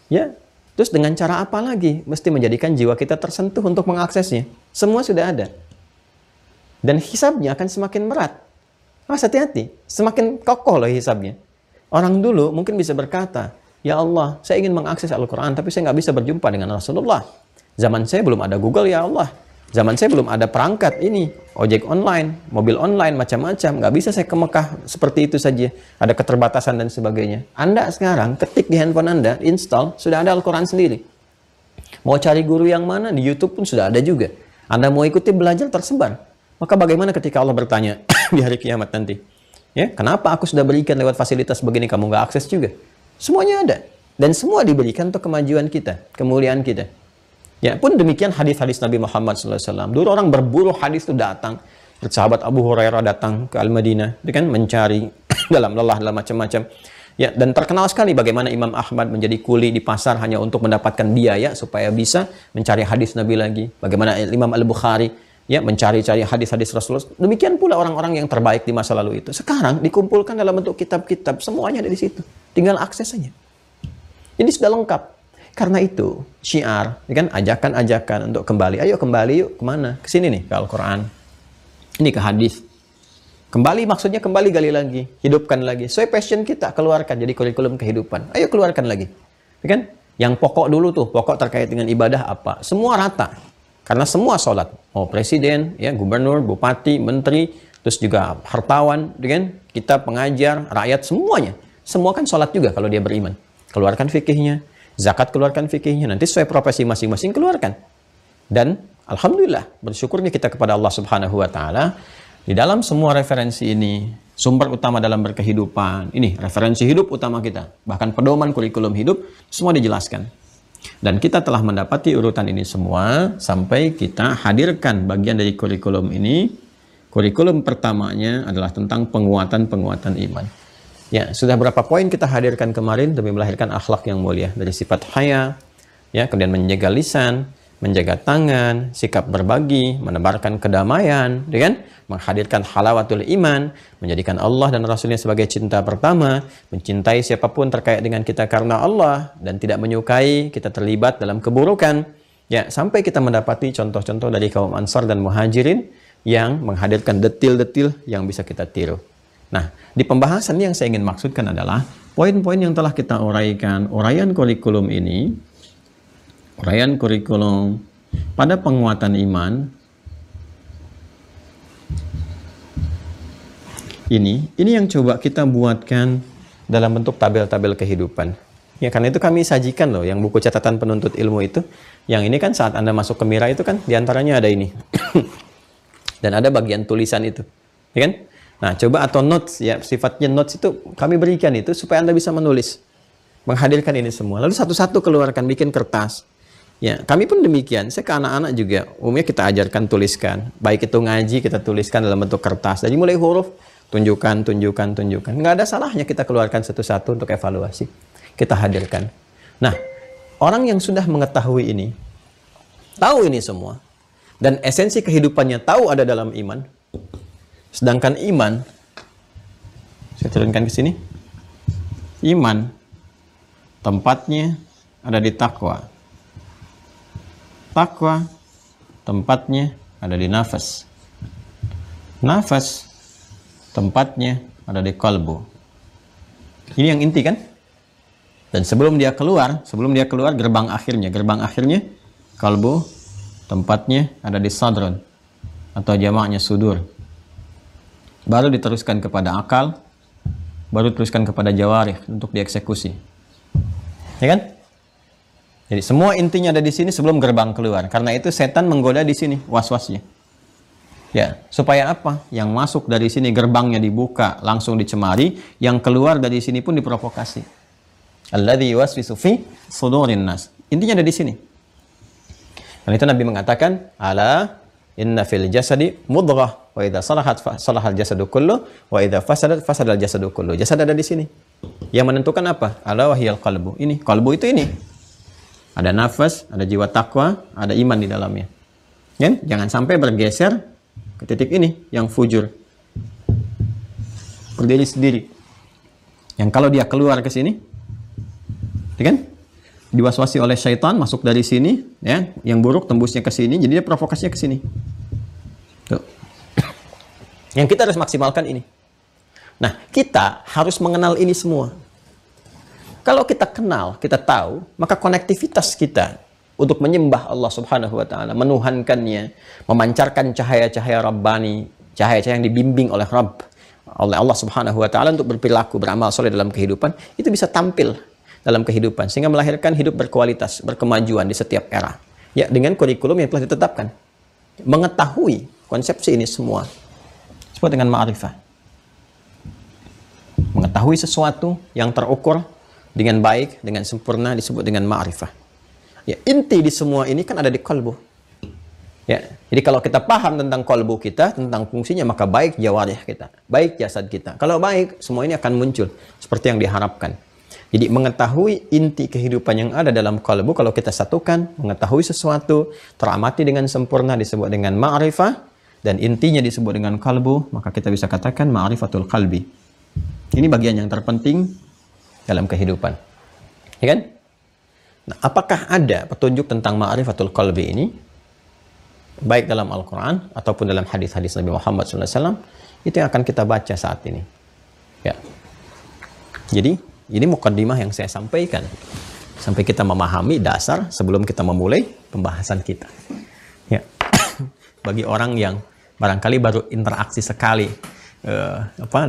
Ya, terus dengan cara apa lagi? Mesti menjadikan jiwa kita tersentuh untuk mengaksesnya. Semua sudah ada. Dan hisabnya akan semakin berat. Hati-hati, semakin kokoh loh hisabnya. Orang dulu mungkin bisa berkata, ya Allah, saya ingin mengakses Al-Quran, tapi saya nggak bisa berjumpa dengan Rasulullah. Zaman saya belum ada Google, ya Allah. Zaman saya belum ada perangkat ini, ojek online, mobil online, macam-macam. Nggak bisa saya ke Mekah seperti itu saja. Ada keterbatasan dan sebagainya. Anda sekarang ketik di handphone Anda, install, sudah ada Al-Quran sendiri. Mau cari guru yang mana, di YouTube pun sudah ada juga. Anda mau ikuti belajar, tersebar. Maka bagaimana ketika Allah bertanya di hari kiamat nanti? Ya, kenapa aku sudah berikan lewat fasilitas begini, kamu nggak akses juga? Semuanya ada. Dan semua diberikan untuk kemajuan kita, kemuliaan kita. Ya, pun demikian hadis-hadis Nabi Muhammad SAW. Dulu orang berburu hadis itu datang. Sahabat Abu Hurairah datang ke Al-Madinah, kan mencari dalam lelah, dalam macam-macam. Ya, dan terkenal sekali bagaimana Imam Ahmad menjadi kuli di pasar hanya untuk mendapatkan biaya supaya bisa mencari hadis Nabi lagi. Bagaimana Imam Al-Bukhari ya mencari-cari hadis-hadis Rasulullah. Demikian pula orang-orang yang terbaik di masa lalu itu. Sekarang dikumpulkan dalam bentuk kitab-kitab, semuanya ada di situ. Tinggal akses saja. Jadi sudah lengkap. Karena itu, syiar, ya kan, ajakan-ajakan untuk kembali. Ayo kembali yuk, kemana? Ke sini nih, ke Al-Quran. Ini ke hadis. Kembali maksudnya kembali gali lagi. Hidupkan lagi. Sesuai passion kita, keluarkan. Jadi kurikulum kehidupan. Ayo keluarkan lagi. Ya kan? Yang pokok dulu tuh, pokok terkait dengan ibadah apa? Semua rata. Karena semua sholat. Oh, presiden, ya, gubernur, bupati, menteri, terus juga hartawan, ya kan? Kita pengajar, rakyat, semuanya. Semua kan sholat juga kalau dia beriman. Keluarkan fikihnya. Zakat keluarkan fikihnya, nanti sesuai profesi masing-masing keluarkan. Dan alhamdulillah bersyukurnya kita kepada Allah Subhanahu wa taala di dalam semua referensi ini, sumber utama dalam berkehidupan, ini referensi hidup utama kita, bahkan pedoman kurikulum hidup semua dijelaskan. Dan kita telah mendapati urutan ini semua sampai kita hadirkan bagian dari kurikulum ini. Kurikulum pertamanya adalah tentang penguatan iman. Ya, sudah berapa poin kita hadirkan kemarin demi melahirkan akhlak yang mulia, dari sifat haya, ya, kemudian menjaga lisan, menjaga tangan, sikap berbagi, menebarkan kedamaian, ya kan? Menghadirkan halawatul iman, menjadikan Allah dan Rasulnya sebagai cinta pertama, mencintai siapapun terkait dengan kita karena Allah, dan tidak menyukai kita terlibat dalam keburukan. Ya, sampai kita mendapati contoh-contoh dari kaum Ansar dan Muhajirin yang menghadirkan detil-detil yang bisa kita tiru. Nah, di pembahasan yang saya ingin maksudkan adalah poin-poin yang telah kita uraikan, uraian kurikulum ini, uraian kurikulum pada penguatan iman, ini yang coba kita buatkan dalam bentuk tabel-tabel kehidupan. Ya, karena itu kami sajikan loh, yang buku catatan penuntut ilmu itu, yang ini kan saat Anda masuk ke Mira itu kan, diantaranya ada ini. Dan ada bagian tulisan itu, ya kan? Nah, coba atau notes, ya, sifatnya notes itu kami berikan itu supaya Anda bisa menulis, menghadirkan ini semua. Lalu satu-satu keluarkan, bikin kertas. Ya, kami pun demikian. Saya ke anak-anak juga, umumnya kita ajarkan tuliskan. Baik itu ngaji, kita tuliskan dalam bentuk kertas. Dari mulai huruf, tunjukkan. Nggak ada salahnya kita keluarkan satu-satu untuk evaluasi. Kita hadirkan. Nah, orang yang sudah mengetahui ini, tahu ini semua, dan esensi kehidupannya tahu ada dalam iman. Sedangkan iman, saya turunkan ke sini, iman tempatnya ada di takwa. Takwa tempatnya ada di nafas. Nafas tempatnya ada di kalbu. Ini yang inti kan? Dan sebelum dia keluar gerbang akhirnya kalbu tempatnya ada di sadrun atau jamaknya sudur. Baru diteruskan kepada akal, baru diteruskan kepada jawarih untuk dieksekusi. Ya kan? Jadi semua intinya ada di sini sebelum gerbang keluar. Karena itu setan menggoda di sini was-wasnya. Ya, supaya apa? Yang masuk dari sini gerbangnya dibuka, langsung dicemari, yang keluar dari sini pun diprovokasi. Alladzi yuwaswisu fi sudurin nas. Intinya ada di sini. Dan itu Nabi mengatakan, ala inna fil jasadi mudghah wa idza salahat salahal jasadu kullu wa idza fasadat fasadal jasadu kullu. Jasad ada di sini. Yang menentukan apa? Ala wahyal qalbu. Ini, qalbu itu ini. Ada nafas, ada jiwa takwa, ada iman di dalamnya. Ya? Jangan sampai bergeser ke titik ini yang fujur. Berdiri sendiri. Yang kalau dia keluar ke sini, ya kan? Diwaswasi oleh syaitan, masuk dari sini, ya, yang buruk tembusnya ke sini, jadi dia provokasinya ke sini. Tuh. Yang kita harus maksimalkan ini. Nah, kita harus mengenal ini semua. Kalau kita kenal, kita tahu, maka konektivitas kita untuk menyembah Allah Subhanahu wa taala, menuhankannya, memancarkan cahaya-cahaya Rabbani, cahaya-cahaya yang dibimbing oleh Rabb, oleh Allah Subhanahu wa taala untuk berperilaku, beramal soleh dalam kehidupan, itu bisa tampil dalam kehidupan, sehingga melahirkan hidup berkualitas, berkemajuan di setiap era. Ya, dengan kurikulum yang telah ditetapkan. Mengetahui konsepsi ini semua disebut dengan ma'rifah. Mengetahui sesuatu yang terukur dengan baik, dengan sempurna disebut dengan ma'rifah. Ya, inti di semua ini kan ada di kalbu. Ya, jadi kalau kita paham tentang kalbu kita, tentang fungsinya, maka baik jawarih kita, baik jasad kita. Kalau baik, semua ini akan muncul seperti yang diharapkan. Jadi mengetahui inti kehidupan yang ada dalam kalbu, kalau kita satukan, mengetahui sesuatu, teramati dengan sempurna disebut dengan ma'rifah, dan intinya disebut dengan kalbu, maka kita bisa katakan ma'rifatul qalbi. Ini bagian yang terpenting dalam kehidupan. Ya kan? Nah, apakah ada petunjuk tentang ma'rifatul qalbi ini? Baik dalam Al-Quran, ataupun dalam hadis-hadis Nabi Muhammad SAW, itu yang akan kita baca saat ini. Ya. Jadi, ini mukaddimah yang saya sampaikan sampai kita memahami dasar sebelum kita memulai pembahasan kita. Ya. Bagi orang yang barangkali baru interaksi sekali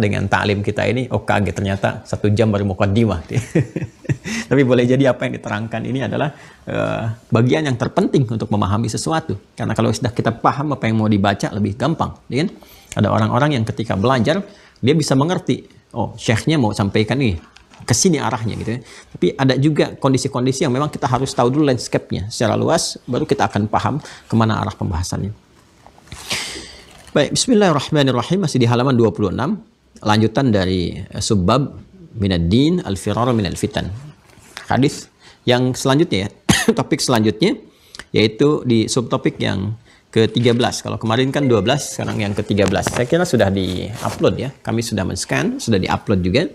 dengan taklim kita ini, oh kaget ternyata 1 jam baru mukaddimah. Tapi boleh jadi apa yang diterangkan ini adalah bagian yang terpenting untuk memahami sesuatu. Karena kalau sudah kita paham apa yang mau dibaca lebih gampang, ya kan? Ada orang-orang yang ketika belajar dia bisa mengerti, oh syekhnya mau sampaikan ini ke sini arahnya gitu ya. Tapi ada juga kondisi-kondisi yang memang kita harus tahu dulu landscape-nya secara luas, baru kita akan paham kemana arah pembahasannya. Baik, bismillahirrahmanirrahim, masih di halaman 26, lanjutan dari subbab minad din al-firaru minal fitan. Hadis yang selanjutnya ya, topik selanjutnya yaitu di subtopik yang ke-13. Kalau kemarin kan 12, sekarang yang ke-13. Saya kira sudah di-upload ya. Kami sudah men-scan, sudah di-upload juga.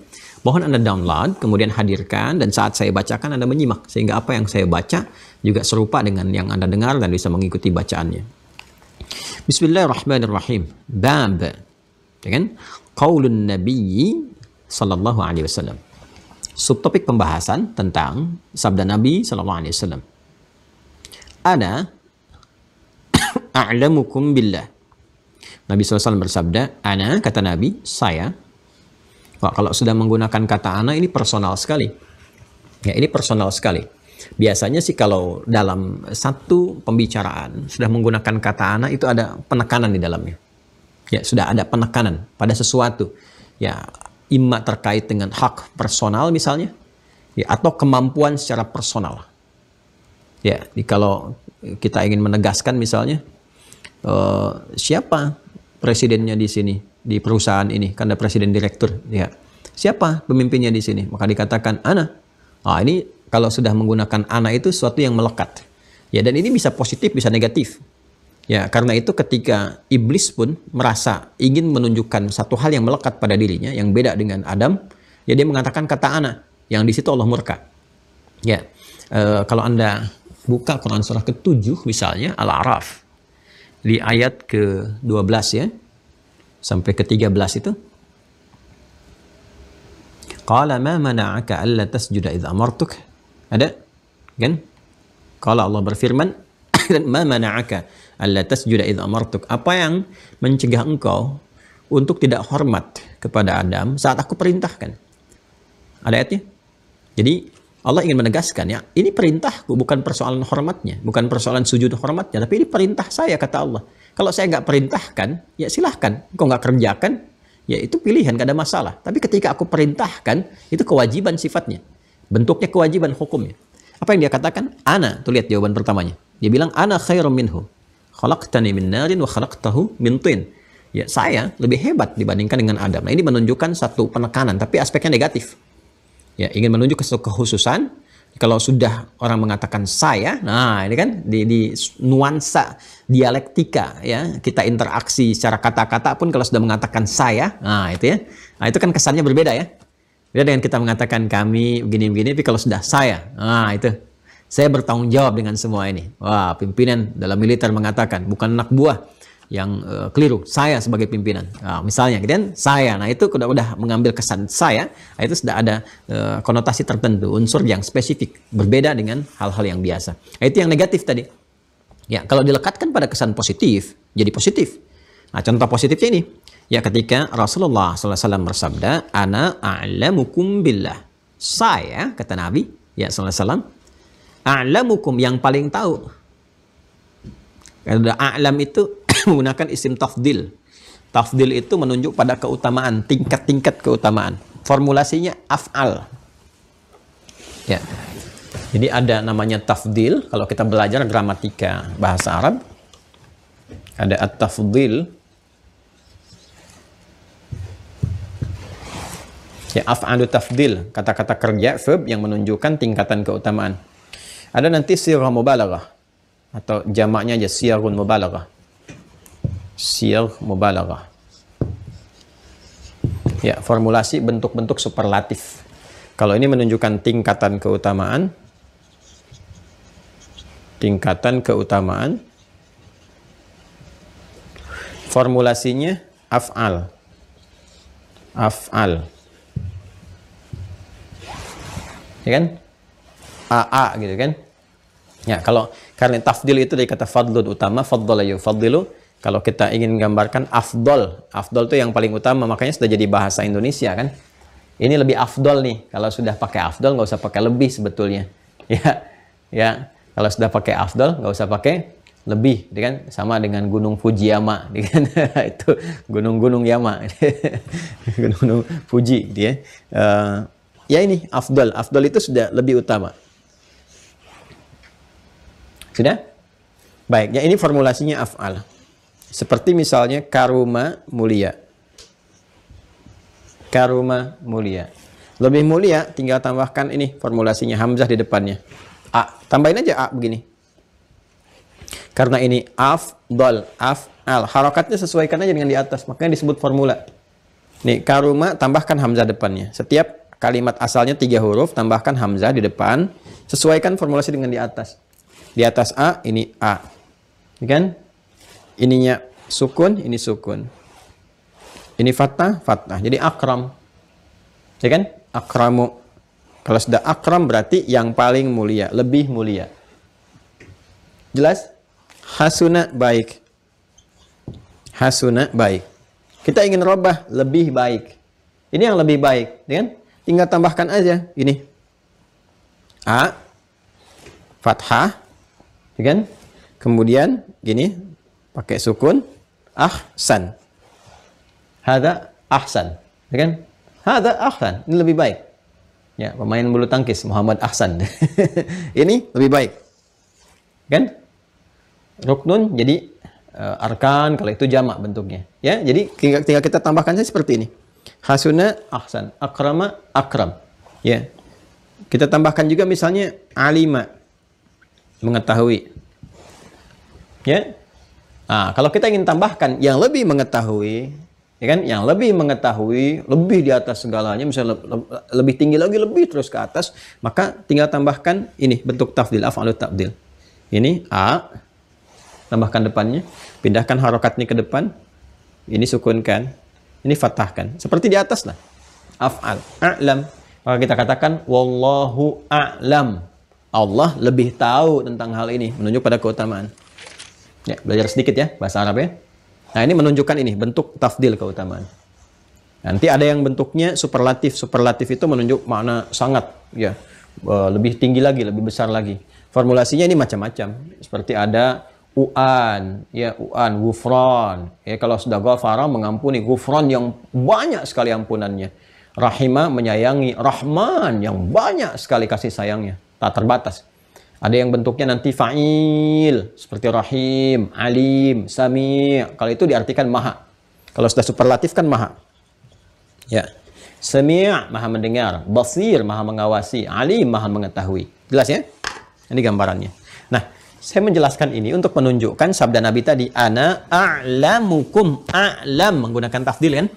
Mohon Anda download, kemudian hadirkan, dan saat saya bacakan Anda menyimak. Sehingga apa yang saya baca juga serupa dengan yang Anda dengar dan bisa mengikuti bacaannya. Bismillahirrahmanirrahim. Bab. Ya kan? Qaulun Nabiyyi sallallahu alaihi wasallam. Subtopik pembahasan tentang sabda Nabi sallallahu alaihi wasallam. Ana a'lamukum billah. Nabi SAW bersabda, ana, kata Nabi, saya. Wah, kalau sudah menggunakan kata ana, ini personal sekali. Ya, ini personal sekali. Biasanya sih kalau dalam satu pembicaraan sudah menggunakan kata ana, itu ada penekanan di dalamnya. Ya, sudah ada penekanan pada sesuatu. Ya, imma terkait dengan hak personal misalnya, ya, atau kemampuan secara personal. Ya, kalau kita ingin menegaskan misalnya, siapa presidennya di sini, di perusahaan ini, kan ada presiden direktur, ya. Siapa pemimpinnya di sini? Maka dikatakan ana. Nah, ini kalau sudah menggunakan ana itu sesuatu yang melekat. Ya, dan ini bisa positif, bisa negatif. Ya, karena itu ketika iblis pun merasa ingin menunjukkan satu hal yang melekat pada dirinya, yang beda dengan Adam, ya dia mengatakan kata ana, yang di situ Allah murka. Ya, kalau Anda buka Quran surah ke-7 misalnya, Al-A'raf, di ayat ke-12 ya, sampai ke-13 itu. Qala ma mana'aka alla tasjuda idh amartuk. Ada? Kan? Qala Allah berfirman, ma mana'aka alla tasjuda idh amartuk. Apa yang mencegah engkau untuk tidak hormat kepada Adam saat aku perintahkan? Ada ayatnya? Jadi Allah ingin menegaskan ya, ini perintahku, bukan persoalan hormatnya, bukan persoalan sujud hormatnya, tapi ini perintah saya, kata Allah. Kalau saya nggak perintahkan, ya silahkan. Kau nggak kerjakan, ya itu pilihan, nggak ada masalah. Tapi ketika aku perintahkan, itu kewajiban sifatnya. Bentuknya kewajiban hukumnya. Apa yang dia katakan? Ana, tuh lihat jawaban pertamanya. Dia bilang, ana khairum minhu. Khalaqtani min narin wa khalaqtahu min tin. Ya, saya lebih hebat dibandingkan dengan Adam. Nah, ini menunjukkan satu penekanan, tapi aspeknya negatif. Ya, ingin menunjuk ke kekhususan. Kalau sudah orang mengatakan saya, nah ini kan di nuansa dialektika ya, kita interaksi secara kata-kata pun kalau sudah mengatakan saya, nah itu ya. Nah, itu kan kesannya berbeda ya. Beda dengan kita mengatakan kami begini-begini, tapi kalau sudah saya, nah itu. Saya bertanggung jawab dengan semua ini. Wah, pimpinan dalam militer mengatakan, bukan anak buah yang keliru, saya sebagai pimpinan. Nah, misalnya, kemudian saya, nah itu udah mengambil kesan saya, nah, itu sudah ada konotasi tertentu, unsur yang spesifik, berbeda dengan hal-hal yang biasa. Nah, itu yang negatif tadi. Ya, kalau dilekatkan pada kesan positif, jadi positif. Nah, contoh positifnya ini, ya ketika Rasulullah SAW bersabda, ana a'lamukum billah. Saya, kata Nabi, ya SAW, a'lamukum, yang paling tahu. Kalau a'lam itu menggunakan isim tafdil. Tafdil itu menunjuk pada keutamaan, tingkat-tingkat keutamaan. Formulasinya af'al. Ya. Jadi ada namanya tafdil. Kalau kita belajar gramatika bahasa Arab, ada at-tafdil. Ya, af'alu tafdil, kata-kata kerja, verb yang menunjukkan tingkatan keutamaan. Ada nanti sirah mubalaghah, atau jamaknya aja siyarun mubalaghah. Siyar mubalaghah. Ya, formulasi bentuk-bentuk superlatif. Kalau ini menunjukkan tingkatan keutamaan, formulasinya af'al. Af'al. Ya kan? AA gitu kan? Ya, kalau karena tafdil itu dari kata fadlun, utama, faddala yufaddilu. Kalau kita ingin menggambarkan afdol, afdol itu yang paling utama, makanya sudah jadi bahasa Indonesia kan. Ini lebih afdol nih. Kalau sudah pakai afdol, nggak usah pakai lebih sebetulnya. Ya. Kalau sudah pakai afdol, nggak usah pakai lebih, kan? Sama dengan Gunung Fujiyama, kan? Itu gunung-gunung Yama, gunung Fuji, dia. Ya ini afdol, afdol itu sudah lebih utama. Sudah? Baik, ya ini formulasinya af'al. Seperti misalnya karuma mulia. Karuma mulia. Lebih mulia, tinggal tambahkan ini formulasinya hamzah di depannya. A, tambahin aja A begini. Karena ini afdal, af'al. Harokatnya sesuaikan aja dengan di atas, makanya disebut formula. Nih, karuma tambahkan hamzah depannya. Setiap kalimat asalnya 3 huruf, tambahkan hamzah di depan, sesuaikan formulasi dengan di atas. Di atas A, ini A. Kan? Ininya sukun, ini sukun. Ini fathah, fathah. Jadi akram. Ya kan? Akramu. Kalau sudah akram berarti yang paling mulia, lebih mulia. Jelas? Hasuna baik. Hasuna baik. Kita ingin robah lebih baik. Ini yang lebih baik, ya kan? Tinggal tambahkan aja ini. A fathah, ya kan? Kemudian gini pakai sukun ahsan. Hada ahsan, ya kan? Hada ahsan, ini lebih baik. Ya, pemain bulu tangkis Muhammad Ahsan. Ini lebih baik. Kan? Ruknun jadi arkan, kalau itu jamak bentuknya. Ya, jadi tinggal kita tambahkan saja seperti ini. Hasuna ahsan, akrama akram. Ya. Kita tambahkan juga misalnya alima, mengetahui. Ya. Nah, kalau kita ingin tambahkan yang lebih mengetahui, ya kan, yang lebih mengetahui, lebih di atas segalanya, misalnya lebih tinggi lagi, lebih terus ke atas, maka tinggal tambahkan ini bentuk tafdil, af'alut tafdil. Ini A, tambahkan depannya, pindahkan harokatnya ke depan, ini sukunkan, ini fathahkan, seperti di atas lah. Af'al, a'lam, maka kita katakan wallahu a'lam, Allah lebih tahu tentang hal ini, menunjuk pada keutamaan. Ya, belajar sedikit ya bahasa Arab ya. Nah, ini menunjukkan ini bentuk tafdil, keutamaan. Nanti ada yang bentuknya superlatif. Superlatif itu menunjuk makna sangat, ya, lebih tinggi lagi, lebih besar lagi. Formulasinya ini macam-macam. Seperti ada u'an, ya, u'an, gufran. Ya, kalau sudah ghafara mengampuni, gufran yang banyak sekali ampunannya. Rahimah menyayangi, rahman yang banyak sekali kasih sayangnya, tak terbatas. Ada yang bentuknya nanti fa'il, seperti rahim, alim, sami'. Kalau itu diartikan maha. Kalau sudah superlatif kan maha. Ya. Sami' maha mendengar, basir maha mengawasi, alim maha mengetahui. Jelas ya? Ini gambarannya. Nah, saya menjelaskan ini untuk menunjukkan sabda Nabi tadi, ana a'lamukum, a'lam menggunakan tafdil kan?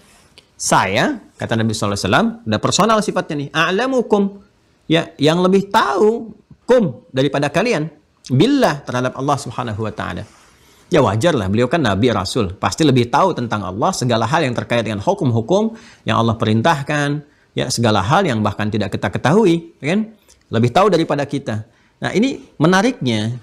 Saya, kata Nabi sallallahu alaihi wasallam, udah personal sifatnya nih, a'lamukum. Ya, yang lebih tahu daripada kalian billah, terhadap Allah Subhanahu wa taala. Ya wajar lah, beliau kan nabi rasul, pasti lebih tahu tentang Allah, segala hal yang terkait dengan hukum-hukum yang Allah perintahkan, ya segala hal yang bahkan tidak kita ketahui, ya kan? Lebih tahu daripada kita. Nah, ini menariknya,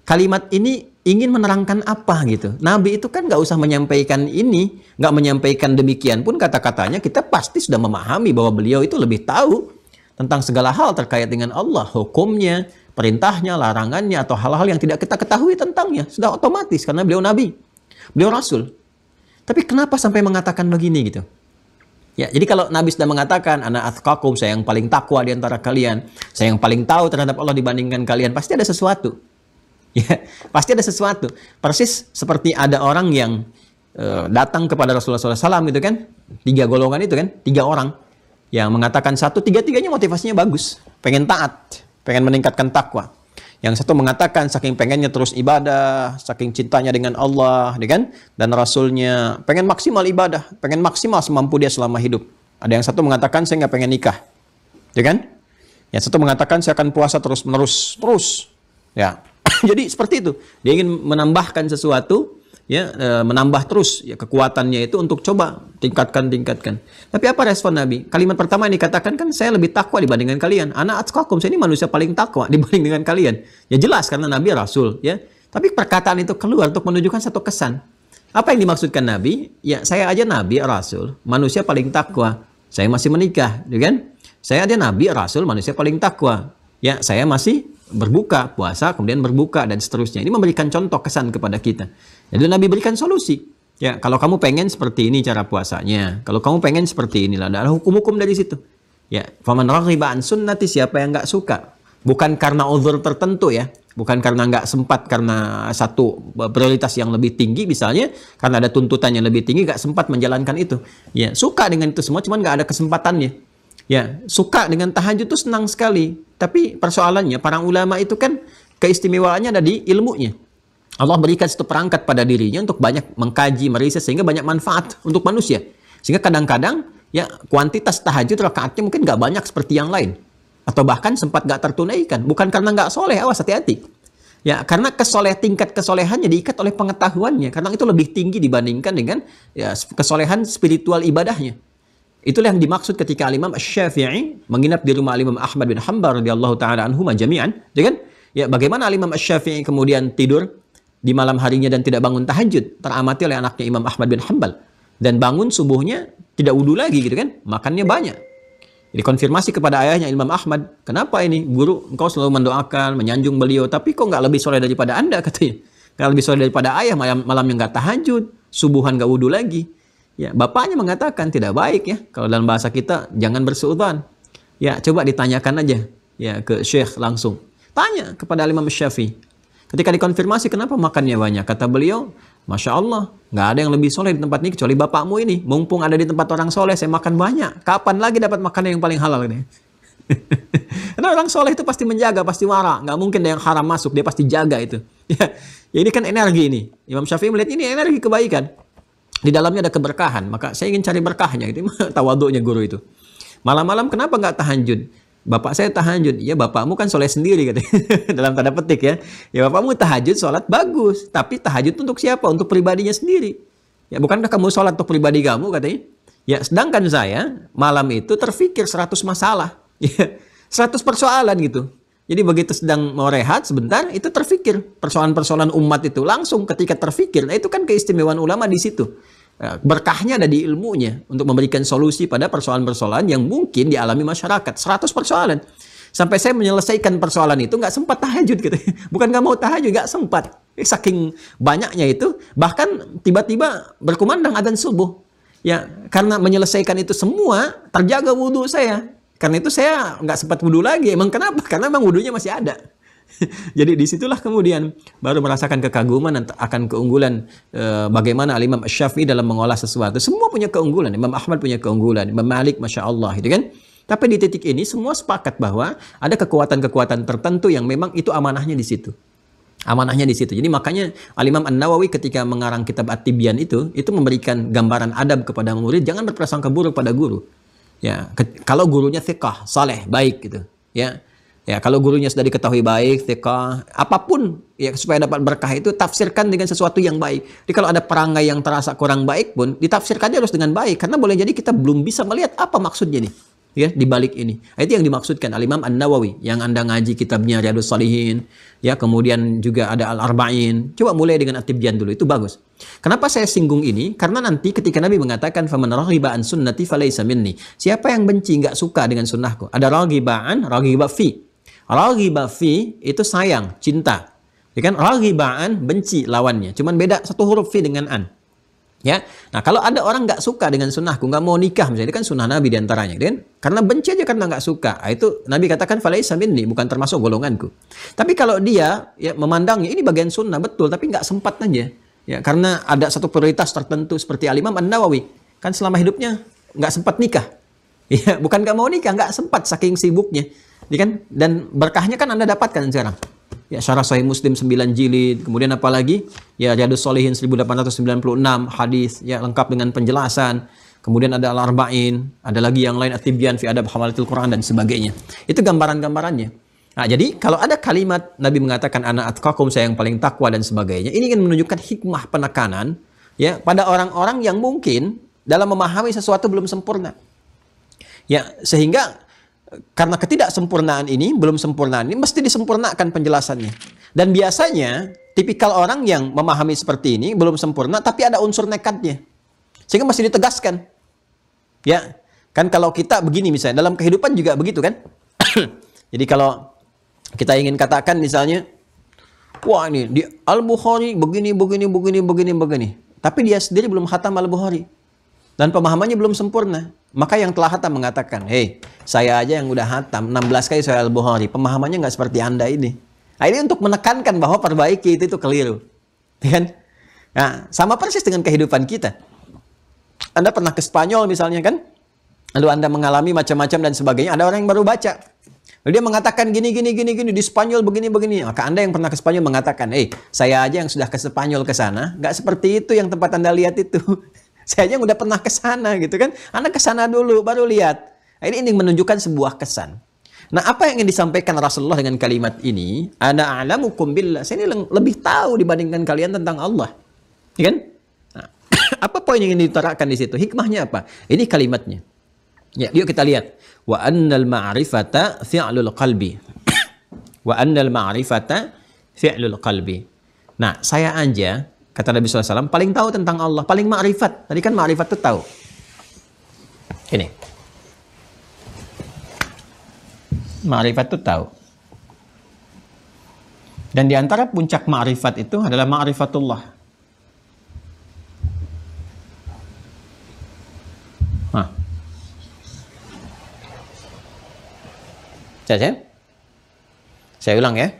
kalimat ini ingin menerangkan apa gitu. Nabi itu kan nggak usah menyampaikan ini, nggak menyampaikan demikian pun kata-katanya, kita pasti sudah memahami bahwa beliau itu lebih tahu tentang segala hal terkait dengan Allah, hukumnya, perintahnya, larangannya, atau hal-hal yang tidak kita ketahui tentangnya. Sudah otomatis, karena beliau nabi, beliau rasul. Tapi kenapa sampai mengatakan begini gitu? Ya, jadi kalau Nabi sudah mengatakan, ana atqakum, saya yang paling takwa di antara kalian, saya yang paling tahu terhadap Allah dibandingkan kalian, pasti ada sesuatu. Ya, pasti ada sesuatu. Persis seperti ada orang yang datang kepada Rasulullah SAW gitu kan, 3 golongan itu kan, 3 orang. Yang mengatakan satu, tiga-tiganya motivasinya bagus. Pengen taat, pengen meningkatkan takwa. Yang satu mengatakan saking pengennya terus ibadah, saking cintanya dengan Allah, kan? Dan Rasulnya, pengen maksimal ibadah, pengen maksimal semampu dia selama hidup. Ada yang satu mengatakan saya nggak pengen nikah, kan? Yang satu mengatakan saya akan puasa terus-menerus, terus. Ya, jadi seperti itu. Dia ingin menambahkan sesuatu, ya, menambah terus ya, kekuatannya itu untuk coba tingkatkan. Tapi apa respon Nabi? Kalimat pertama yang dikatakan kan, saya lebih takwa dibandingkan kalian. Ana atqakum, saya ini manusia paling takwa dibanding dengan kalian. Ya jelas karena Nabi Rasul, ya. Tapi perkataan itu keluar untuk menunjukkan satu kesan. Apa yang dimaksudkan Nabi? Ya, saya aja Nabi Rasul, manusia paling takwa. Saya masih menikah, kan? Saya aja Nabi Rasul, manusia paling takwa. Ya, saya masih berbuka, puasa, kemudian berbuka, dan seterusnya. Ini memberikan contoh kesan kepada kita. Jadi Nabi berikan solusi. Ya, kalau kamu pengen seperti ini cara puasanya. Kalau kamu pengen seperti inilah. Ada hukum-hukum dari situ. Ya, faman raghiba an sunnati, siapa yang nggak suka. Bukan karena uzur tertentu ya. Bukan karena nggak sempat, karena satu prioritas yang lebih tinggi misalnya. Karena ada tuntutan yang lebih tinggi, nggak sempat menjalankan itu. Ya, suka dengan itu semua, cuman nggak ada kesempatannya. Ya, suka dengan tahajud itu senang sekali. Tapi persoalannya para ulama itu kan keistimewaannya ada di ilmunya. Allah berikan satu perangkat pada dirinya untuk banyak mengkaji, meriset sehingga banyak manfaat untuk manusia. Sehingga kadang-kadang ya kuantitas tahajud rakaatnya mungkin nggak banyak seperti yang lain. Atau bahkan sempat nggak tertunaikan. Bukan karena nggak soleh, awas hati-hati. Ya, karena tingkat kesolehannya diikat oleh pengetahuannya. Karena itu lebih tinggi dibandingkan dengan ya, kesolehan spiritual ibadahnya. Itulah yang dimaksud ketika Imam Asy-Syafi'i menginap di rumah Imam Ahmad bin Hanbal radhiyallahu taala anhuma jami'an, ya kan? Ya, bagaimana Imam Asy-Syafi'i kemudian tidur di malam harinya dan tidak bangun tahajud, teramati oleh anaknya Imam Ahmad bin Hanbal. Dan bangun subuhnya tidak wudu lagi gitu kan? Makannya banyak. Dikonfirmasi kepada ayahnya Imam Ahmad, kenapa ini guru engkau selalu mendoakan, menyanjung beliau, tapi kok nggak lebih soleh daripada anda katanya? Nggak lebih soleh daripada ayah, malamnya nggak tahajud, subuhan nggak wudu lagi. Ya, bapaknya mengatakan tidak baik ya. Kalau dalam bahasa kita jangan bersuudzon. Ya, coba ditanyakan aja ya ke Syekh langsung. Tanya kepada Imam Syafi'i. Ketika dikonfirmasi kenapa makannya banyak, kata beliau, Masya Allah, nggak ada yang lebih soleh di tempat ini kecuali bapakmu ini. Mumpung ada di tempat orang soleh, saya makan banyak. Kapan lagi dapat makanan yang paling halal ini? Karena orang soleh itu pasti menjaga, pasti wara. Nggak mungkin ada yang haram masuk, dia pasti jaga itu. Ya, ini kan energi ini. Imam Syafi'i melihat ini energi kebaikan. Di dalamnya ada keberkahan, maka saya ingin cari berkahnya. Itu tawaduknya guru itu. Malam-malam kenapa nggak tahajud? Bapak saya tahajud. Ya bapakmu kan soleh sendiri katanya. Dalam tanda petik ya. Ya bapakmu tahajud, sholat bagus. Tapi tahajud untuk siapa? Untuk pribadinya sendiri. Ya bukankah kamu sholat untuk pribadi kamu katanya? Ya sedangkan saya malam itu terfikir 100 masalah. Ya, 100 persoalan gitu. Jadi begitu sedang mau rehat sebentar, itu terfikir persoalan-persoalan umat itu langsung ketika terfikir. Nah itu kan keistimewaan ulama di situ. Berkahnya ada di ilmunya untuk memberikan solusi pada persoalan-persoalan yang mungkin dialami masyarakat. 100 persoalan. Sampai saya menyelesaikan persoalan itu nggak sempat tahajud gitu. Bukan nggak mau tahajud, nggak sempat. Saking banyaknya itu, bahkan tiba-tiba berkumandang adzan subuh. Ya, karena menyelesaikan itu semua terjaga wudhu saya. Karena itu saya nggak sempat wudhu lagi. Emang kenapa? Karena emang wudhunya masih ada. Jadi disitulah kemudian baru merasakan kekaguman akan keunggulan bagaimana Imam Asy-Syafi'i dalam mengolah sesuatu. Semua punya keunggulan. Imam Ahmad punya keunggulan. Imam Malik, Masya Allah. Gitu kan? Tapi di titik ini semua sepakat bahwa ada kekuatan-kekuatan tertentu yang memang itu amanahnya di situ. Amanahnya di situ. Jadi makanya Al-Imam An-Nawawi ketika mengarang kitab At-Tibyan itu memberikan gambaran adab kepada murid. Jangan berprasangka buruk pada guru. Ya, kalau gurunya thiqah, saleh, baik gitu. Ya. Ya, kalau gurunya sudah diketahui baik, thiqah, apapun ya supaya dapat berkah itu tafsirkan dengan sesuatu yang baik. Jadi kalau ada perangai yang terasa kurang baik pun ditafsirkannya harus dengan baik karena boleh jadi kita belum bisa melihat apa maksudnya nih. Ya, di balik ini. Itu yang dimaksudkan Al-Imam An-Nawawi yang Anda ngaji kitabnya Riyadhus Shalihin, ya, kemudian juga ada Al-Arba'in. Coba mulai dengan At-Tibyan dulu, itu bagus. Kenapa saya singgung ini? Karena nanti ketika Nabi mengatakan faman raghiba an sunnati falaysa minni. Siapa yang benci enggak suka dengan sunnahku? Ada raghiba an, raghiba fi. Raghiba fi itu sayang, cinta. Ya kan? Raghiba an benci lawannya. Cuman beda satu huruf fi dengan an. Ya, nah kalau ada orang nggak suka dengan sunnahku, nggak mau nikah misalnya, itu kan sunnah Nabi diantaranya, kan? Karena benci aja karena nggak suka, nah, itu Nabi katakan falaisa minni, bukan termasuk golonganku. Tapi kalau dia ya memandangnya ini bagian sunnah betul, tapi nggak sempat aja, ya karena ada satu prioritas tertentu seperti Al-Imam An-Nawawi, kan selama hidupnya nggak sempat nikah, ya bukan nggak mau nikah, nggak sempat saking sibuknya, ya kan? Dan berkahnya kan Anda dapatkan sekarang. Ya, Syarah Sahih Muslim 9 jilid, kemudian apalagi ya Riyadhus Shalihin 1896 hadis ya lengkap dengan penjelasan. Kemudian ada Al-Arba'in, ada lagi yang lain At-Tibyan fi Adab Hamalatil Quran dan sebagainya. Itu gambaran-gambarannya. Nah, jadi kalau ada kalimat Nabi mengatakan ana atqakum, saya yang paling takwa dan sebagainya, ini ingin menunjukkan hikmah penekanan ya pada orang-orang yang mungkin dalam memahami sesuatu belum sempurna. Ya, sehingga karena ketidaksempurnaan ini, belum sempurnaan ini, mesti disempurnakan penjelasannya. Dan biasanya, tipikal orang yang memahami seperti ini, belum sempurna, tapi ada unsur nekatnya. Sehingga mesti ditegaskan. Ya, kan kalau kita begini misalnya, dalam kehidupan juga begitu kan? Jadi kalau kita ingin katakan misalnya, wah ini, di Al-Bukhari begini. Tapi dia sendiri belum khatam Al-Bukhari. Dan pemahamannya belum sempurna. Maka yang telah khatam mengatakan, hei, saya aja yang udah khatam 16 kali Sahih Al-Bukhari, pemahamannya nggak seperti Anda ini. Nah, ini untuk menekankan bahwa perbaiki itu keliru. Kan? Nah, sama persis dengan kehidupan kita. Anda pernah ke Spanyol misalnya kan? lalu Anda mengalami macam-macam dan sebagainya, ada orang yang baru baca. Lalu dia mengatakan gini, di Spanyol begini. Maka Anda yang pernah ke Spanyol mengatakan, saya aja yang sudah ke Spanyol ke sana, nggak seperti itu yang tempat Anda lihat itu. Saya aja yang udah pernah ke sana gitu kan. Anda ke sana dulu, baru lihat. Nah, ini menunjukkan sebuah kesan. Nah, apa yang ingin disampaikan Rasulullah dengan kalimat ini? Ana a'lamukum billah. Saya ini lebih tahu dibandingkan kalian tentang Allah. Ya kan? Nah, apa poin yang ingin diutarakan di situ? Hikmahnya apa? Ini kalimatnya. Ya, yuk kita lihat. Wa annal ma'rifata fi'lul qalbi. Wa annal ma'rifata fi'lul qalbi. Nah, saya aja, kata Nabi SAW, paling tahu tentang Allah, paling ma'rifat. Tadi kan ma'rifat itu tahu. Ini. Ma'rifat itu tahu. Dan di antara puncak ma'rifat itu adalah ma'rifatullah. Nah. Saya ulang ya.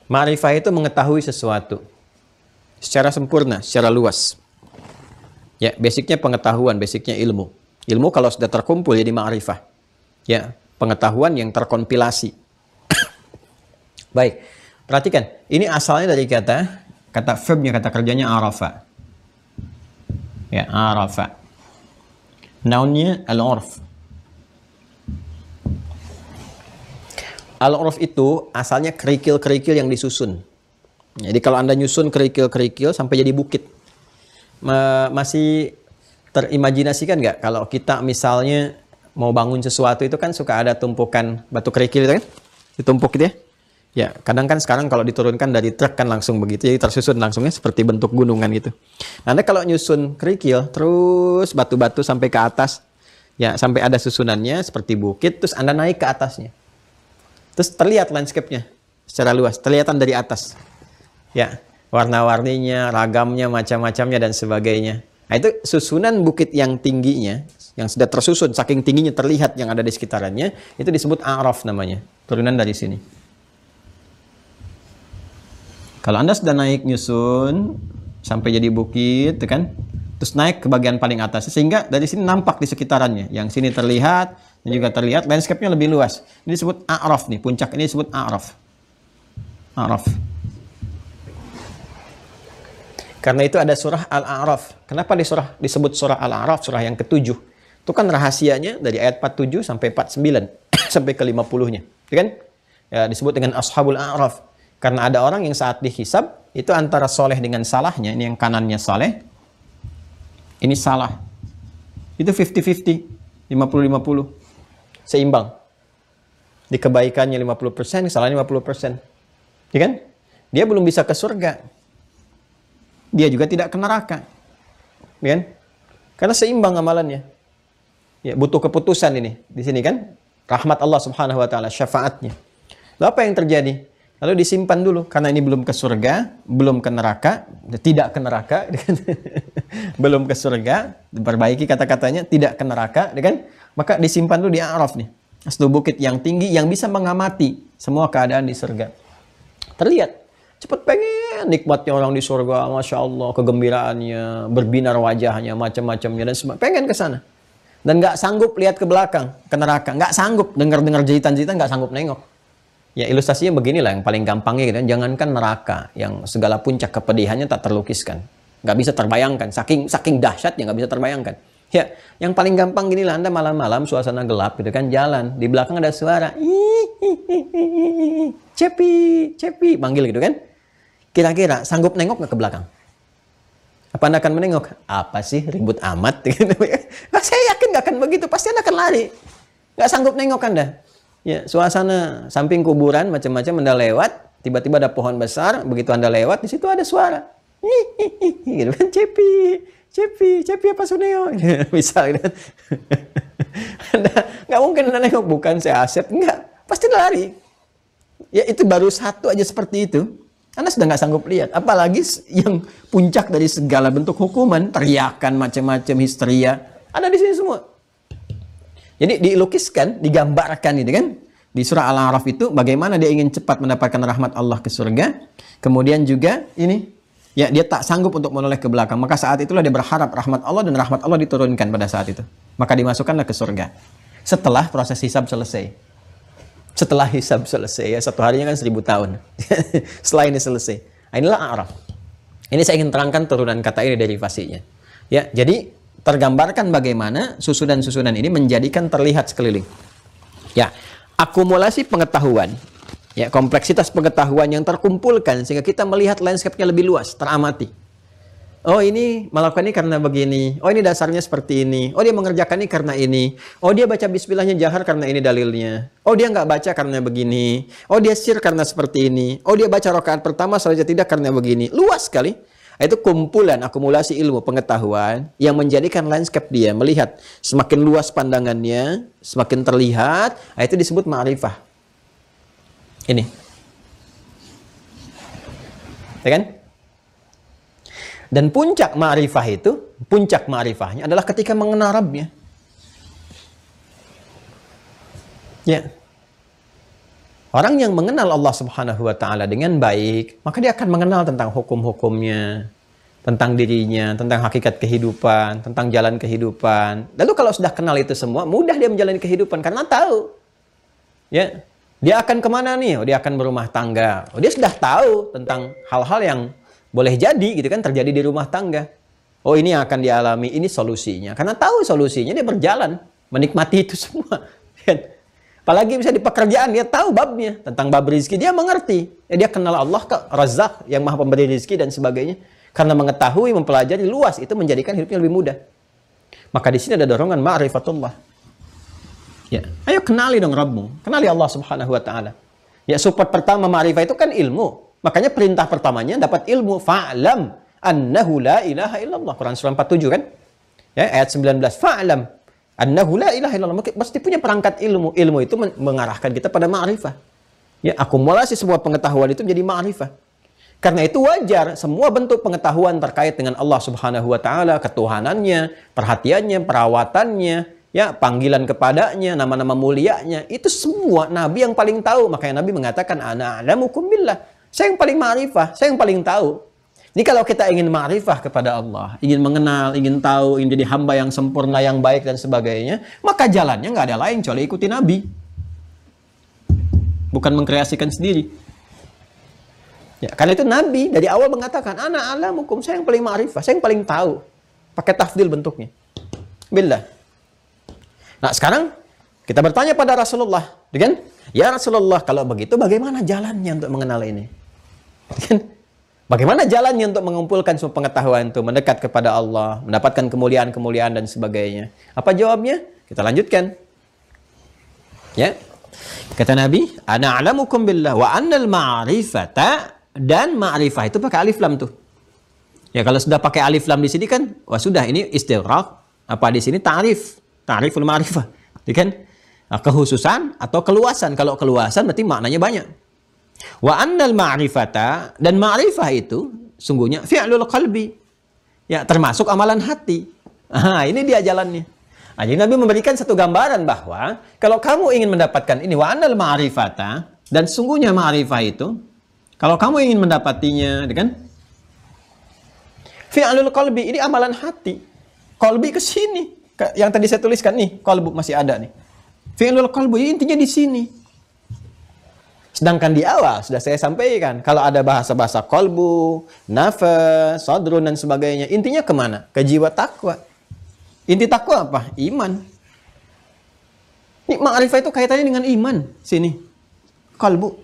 Ma'rifah itu mengetahui sesuatu secara sempurna, secara luas. Ya, basicnya pengetahuan, basicnya ilmu. Ilmu kalau sudah terkumpul jadi ma'rifah. Ya, pengetahuan yang terkompilasi. Baik, perhatikan. Ini asalnya dari kata verbnya, kata kerjanya arafa. Ya, arafa. Nounnya al-urf. Al-urf itu asalnya kerikil-kerikil yang disusun. Jadi kalau Anda nyusun kerikil-kerikil sampai jadi bukit. Masih terimajinasikan nggak kalau kita misalnya mau bangun sesuatu itu kan suka ada tumpukan batu kerikil itu kan? Ditumpuk gitu ya. Ya, kadang kan sekarang kalau diturunkan dari truk kan langsung begitu. Jadi tersusun langsungnya seperti bentuk gunungan gitu. Nah, Anda kalau nyusun kerikil terus batu-batu sampai ke atas, ya sampai ada susunannya seperti bukit, terus Anda naik ke atasnya. Terus terlihat landscape-nya secara luas, terlihatan dari atas. Ya, warna-warninya, ragamnya, macam-macamnya dan sebagainya. Nah, itu susunan bukit yang tingginya, yang sudah tersusun, saking tingginya terlihat yang ada di sekitarannya, itu disebut a'raf namanya, turunan dari sini. Kalau Anda sudah naik nyusun, sampai jadi bukit, kan? Terus naik ke bagian paling atas, sehingga dari sini nampak di sekitarannya. Yang sini terlihat, dan juga terlihat, landscape-nya lebih luas. Ini disebut a'raf nih, puncak ini disebut a'raf. A'raf. Karena itu ada surah Al-A'raf. Kenapa disebut surah Al-A'raf, surah yang ke-7? Itu kan rahasianya dari ayat 47 sampai 49 sampai ke 50-nya, kan? Ya, disebut dengan Ashabul A'raf. Karena ada orang yang saat dihisab itu antara soleh dengan salahnya, ini yang kanannya soleh, ini salah. Itu 50-50, 50-50. Seimbang. Di kebaikannya 50%, kesalahannya 50%. Ya kan? Dia belum bisa ke surga. Dia juga tidak ke neraka. Ya kan? Karena seimbang amalannya. Ya, butuh keputusan ini. Di sini kan rahmat Allah Subhanahu wa taala, syafaatnya. Lalu apa yang terjadi? Lalu disimpan dulu karena ini belum ke surga, belum ke neraka, tidak ke neraka, belum ke surga, diperbaiki kata-katanya, tidak ke neraka, kan? Maka disimpan dulu di A'raf nih. Satu bukit yang tinggi yang bisa mengamati semua keadaan di surga. Terlihat, cepat pengen nikmatnya orang di surga, Masya Allah, kegembiraannya, berbinar wajahnya, macam-macamnya, dan semua. Pengen ke sana. Dan nggak sanggup lihat ke belakang, ke neraka. Nggak sanggup dengar-dengar jahitan-jahitan, nggak sanggup nengok. Ya ilustrasinya beginilah yang paling gampangnya gitu. Jangankan neraka yang segala puncak kepedihannya tak terlukiskan, nggak bisa terbayangkan, saking dahsyatnya nggak bisa terbayangkan. Ya, yang paling gampang ginilah, Anda malam-malam suasana gelap gitu kan, jalan di belakang ada suara, cepi, manggil gitu kan. Kira-kira sanggup nengok nggak ke belakang? Apa Anda akan menengok? Apa sih ribut amat? Nah, saya yakin nggak akan begitu, pasti Anda akan lari, nggak sanggup nengok Anda. Ya, suasana samping kuburan macam-macam Anda lewat, tiba-tiba ada pohon besar, begitu Anda lewat, di situ ada suara. Gitu kan, cepi apa Suneo? Bisa gitu. Anda nggak mungkin Anda nengok, bukan saya Asep, enggak, pasti lari. Ya itu baru satu aja seperti itu, Anda sudah nggak sanggup lihat. Apalagi yang puncak dari segala bentuk hukuman, teriakan macam-macam, histeria, ada di sini semua. Jadi dilukiskan, digambarkan gitu kan. Di surah Al-A'raf itu bagaimana dia ingin cepat mendapatkan rahmat Allah ke surga. Kemudian juga ini Ya, dia tak sanggup untuk menoleh ke belakang. Maka saat itulah dia berharap rahmat Allah dan rahmat Allah diturunkan pada saat itu. Maka dimasukkanlah ke surga. Setelah proses hisab selesai. Setelah hisab selesai, ya, satu harinya kan 1000 tahun. Setelah ini selesai. Nah, inilah A'raf. Ini saya ingin terangkan turunan kata ini derivasinya. Ya, jadi tergambarkan bagaimana susunan-susunan ini menjadikan terlihat sekeliling. Ya, akumulasi pengetahuan. Ya, kompleksitas pengetahuan yang terkumpulkan sehingga kita melihat landscape-nya lebih luas, teramati. Oh, ini melakukan ini karena begini. Oh, ini dasarnya seperti ini. Oh, dia mengerjakan ini karena ini. Oh, dia baca bismillahnya jahar karena ini dalilnya. Oh, dia nggak baca karena begini. Oh, dia sir karena seperti ini. Oh, dia baca rakaat pertama saja tidak karena begini. Luas sekali. Itu kumpulan akumulasi ilmu pengetahuan yang menjadikan landscape dia melihat semakin luas pandangannya, semakin terlihat. Itu disebut ma'rifah. Ini. Ya kan? Dan puncak ma'rifah itu, puncak ma'rifahnya adalah ketika mengenal Rabbnya. Ya. Orang yang mengenal Allah Subhanahu wa Ta'ala dengan baik, maka dia akan mengenal tentang hukum-hukumnya, tentang dirinya, tentang hakikat kehidupan, tentang jalan kehidupan. Lalu kalau sudah kenal itu semua, mudah dia menjalani kehidupan karena tahu. Ya. Dia akan kemana nih? Oh, dia akan berumah tangga. Oh, dia sudah tahu tentang hal-hal yang boleh jadi gitu kan terjadi di rumah tangga. Oh, ini yang akan dialami, ini solusinya. Karena tahu solusinya, dia berjalan menikmati itu semua. Apalagi bisa di pekerjaan, dia tahu babnya tentang bab rizki, dia mengerti. Ya, dia kenal Allah ke Razzaq yang Maha Pemberi rizki dan sebagainya. Karena mengetahui, mempelajari luas itu menjadikan hidupnya lebih mudah. Maka di sini ada dorongan ma'rifatullah. Ya, ayo kenali dong Rabbmu, kenali Allah Subhanahu wa Ta'ala. Ya, support pertama ma'rifah itu kan ilmu. Makanya perintah pertamanya dapat ilmu. Fa'lam annahu la ilaha illallah. Quran surah 47 kan? Ya, ayat 19. Fa'lam annahu la ilaha illallah. Mesti punya perangkat ilmu. Ilmu itu mengarahkan kita pada ma'rifah. Ya, akumulasi semua pengetahuan itu menjadi ma'rifah. Karena itu wajar semua bentuk pengetahuan terkait dengan Allah Subhanahu wa Ta'ala, ketuhanannya, perhatiannya, perawatannya, ya, panggilan kepadanya, nama-nama mulianya, itu semua Nabi yang paling tahu. Makanya Nabi mengatakan, ana a'lamukum billah. Saya yang paling ma'rifah, saya yang paling tahu. Jadi kalau kita ingin ma'rifah kepada Allah, ingin mengenal, ingin tahu, ingin jadi hamba yang sempurna, yang baik dan sebagainya, maka jalannya nggak ada lain kecuali ikuti Nabi. Bukan mengkreasikan sendiri. Ya, karena itu Nabi dari awal mengatakan, ana a'lamukum, saya yang paling ma'rifah, saya yang paling tahu. Pakai tafdil bentuknya. Billah. Nah, sekarang kita bertanya pada Rasulullah, kan? Ya Rasulullah, kalau begitu bagaimana jalannya untuk mengenal ini? Kan? Bagaimana jalannya untuk mengumpulkan semua pengetahuan itu, mendekat kepada Allah, mendapatkan kemuliaan-kemuliaan dan sebagainya? Apa jawabnya? Kita lanjutkan. Ya. Kata Nabi, ana a'lamukum billah wa annal ma'rifata, dan ma'rifah itu pakai alif lam tuh. Ya, kalau sudah pakai alif lam di sini kan, wah sudah, ini istighraq. Apa di sini ta'rif? Ta'riful ma'rifah, kan? Kekhususan atau keluasan. Kalau keluasan berarti maknanya banyak. Wa annal ma'rifata, dan ma'rifah itu sungguhnya fi'lul qalbi. Ya, termasuk amalan hati. Ini dia jalannya. Jadi Nabi memberikan satu gambaran bahwa kalau kamu ingin mendapatkan ini, wa annal ma'rifata, dan sungguhnya ma'rifah itu, kalau kamu ingin mendapatinya, kan? Fi'lul qalbi, ini amalan hati. Qalbi ke sini. Yang tadi saya tuliskan nih, qalbu masih ada nih. Fi'lul qalbu intinya di sini. Sedangkan di awal sudah saya sampaikan, kalau ada bahasa-bahasa qalbu, nafas, sadrun dan sebagainya, intinya kemana? Ke jiwa takwa. Inti takwa apa? Iman. Ini ma'rifah itu kaitannya dengan iman sini. Qalbu.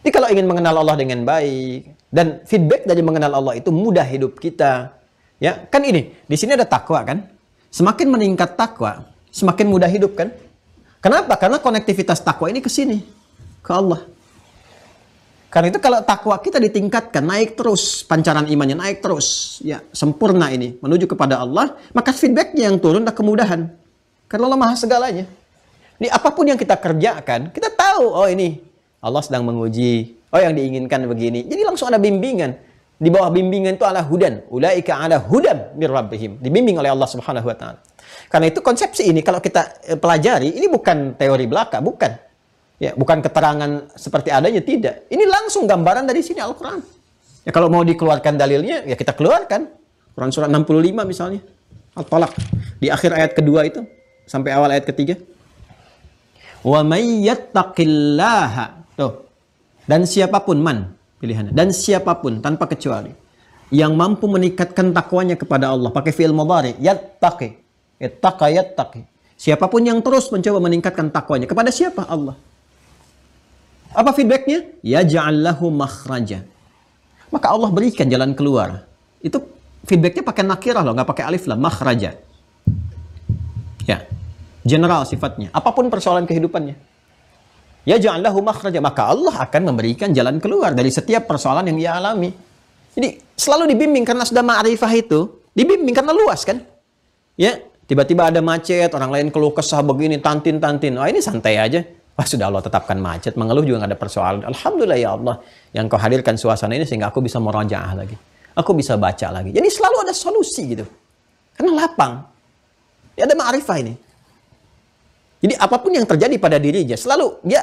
Jadi kalau ingin mengenal Allah dengan baik, dan feedback dari mengenal Allah itu mudah hidup kita. Ya, kan ini, di sini ada takwa kan? Semakin meningkat takwa, semakin mudah hidup kan? Kenapa? Karena konektivitas takwa ini ke sini, ke Allah. Karena itu kalau takwa kita ditingkatkan, naik terus, pancaran imannya naik terus, ya sempurna ini, menuju kepada Allah, maka feedbacknya yang turun adalah kemudahan. Karena Allah maha segalanya. Ini apapun yang kita kerjakan, kita tahu, oh ini Allah sedang menguji, oh yang diinginkan begini. Jadi langsung ada bimbingan. Di bawah bimbingan itu ala hudan. Ulaika ala hudan mir rabbihim. Dibimbing oleh Allah Subhanahu wa Ta'ala. Karena itu konsepsi ini kalau kita pelajari, ini bukan teori belaka, bukan. Ya, bukan keterangan seperti adanya, tidak. Ini langsung gambaran dari sini Al-Qur'an. Ya kalau mau dikeluarkan dalilnya, ya kita keluarkan. Quran surat 65 misalnya. At-Talaq. Di akhir ayat kedua itu. Sampai awal ayat ketiga. Wa may yattaqillaha. Tuh. Dan siapapun, pilihannya. Dan siapapun, tanpa kecuali. Yang mampu meningkatkan takwanya kepada Allah. Pakai fi'il mudhari. Yattaqi. Yattaqi. Siapapun yang terus mencoba meningkatkan takwanya. Kepada siapa? Allah. Apa feedbacknya? Yaj'al lahu makhraja. Maka Allah berikan jalan keluar. Itu feedbacknya pakai nakirah loh, nggak pakai alif lah, makhraja. Ya, general sifatnya. Apapun persoalan kehidupannya. Yaj'al lahu makhraja. Maka Allah akan memberikan jalan keluar dari setiap persoalan yang ia alami. Jadi selalu dibimbing karena sudah ma'rifah itu. Dibimbing karena luas kan. Ya, tiba-tiba ada macet, orang lain keluh kesah begini, tantin. Oh ini santai aja. Wah sudah Allah tetapkan macet, mengeluh juga nggak ada persoalan. Alhamdulillah ya Allah yang kau hadirkan suasana ini sehingga aku bisa murajaah lagi. Aku bisa baca lagi. Jadi selalu ada solusi gitu. Karena lapang. Ya ada ma'rifah ini. Jadi apapun yang terjadi pada dirinya, selalu dia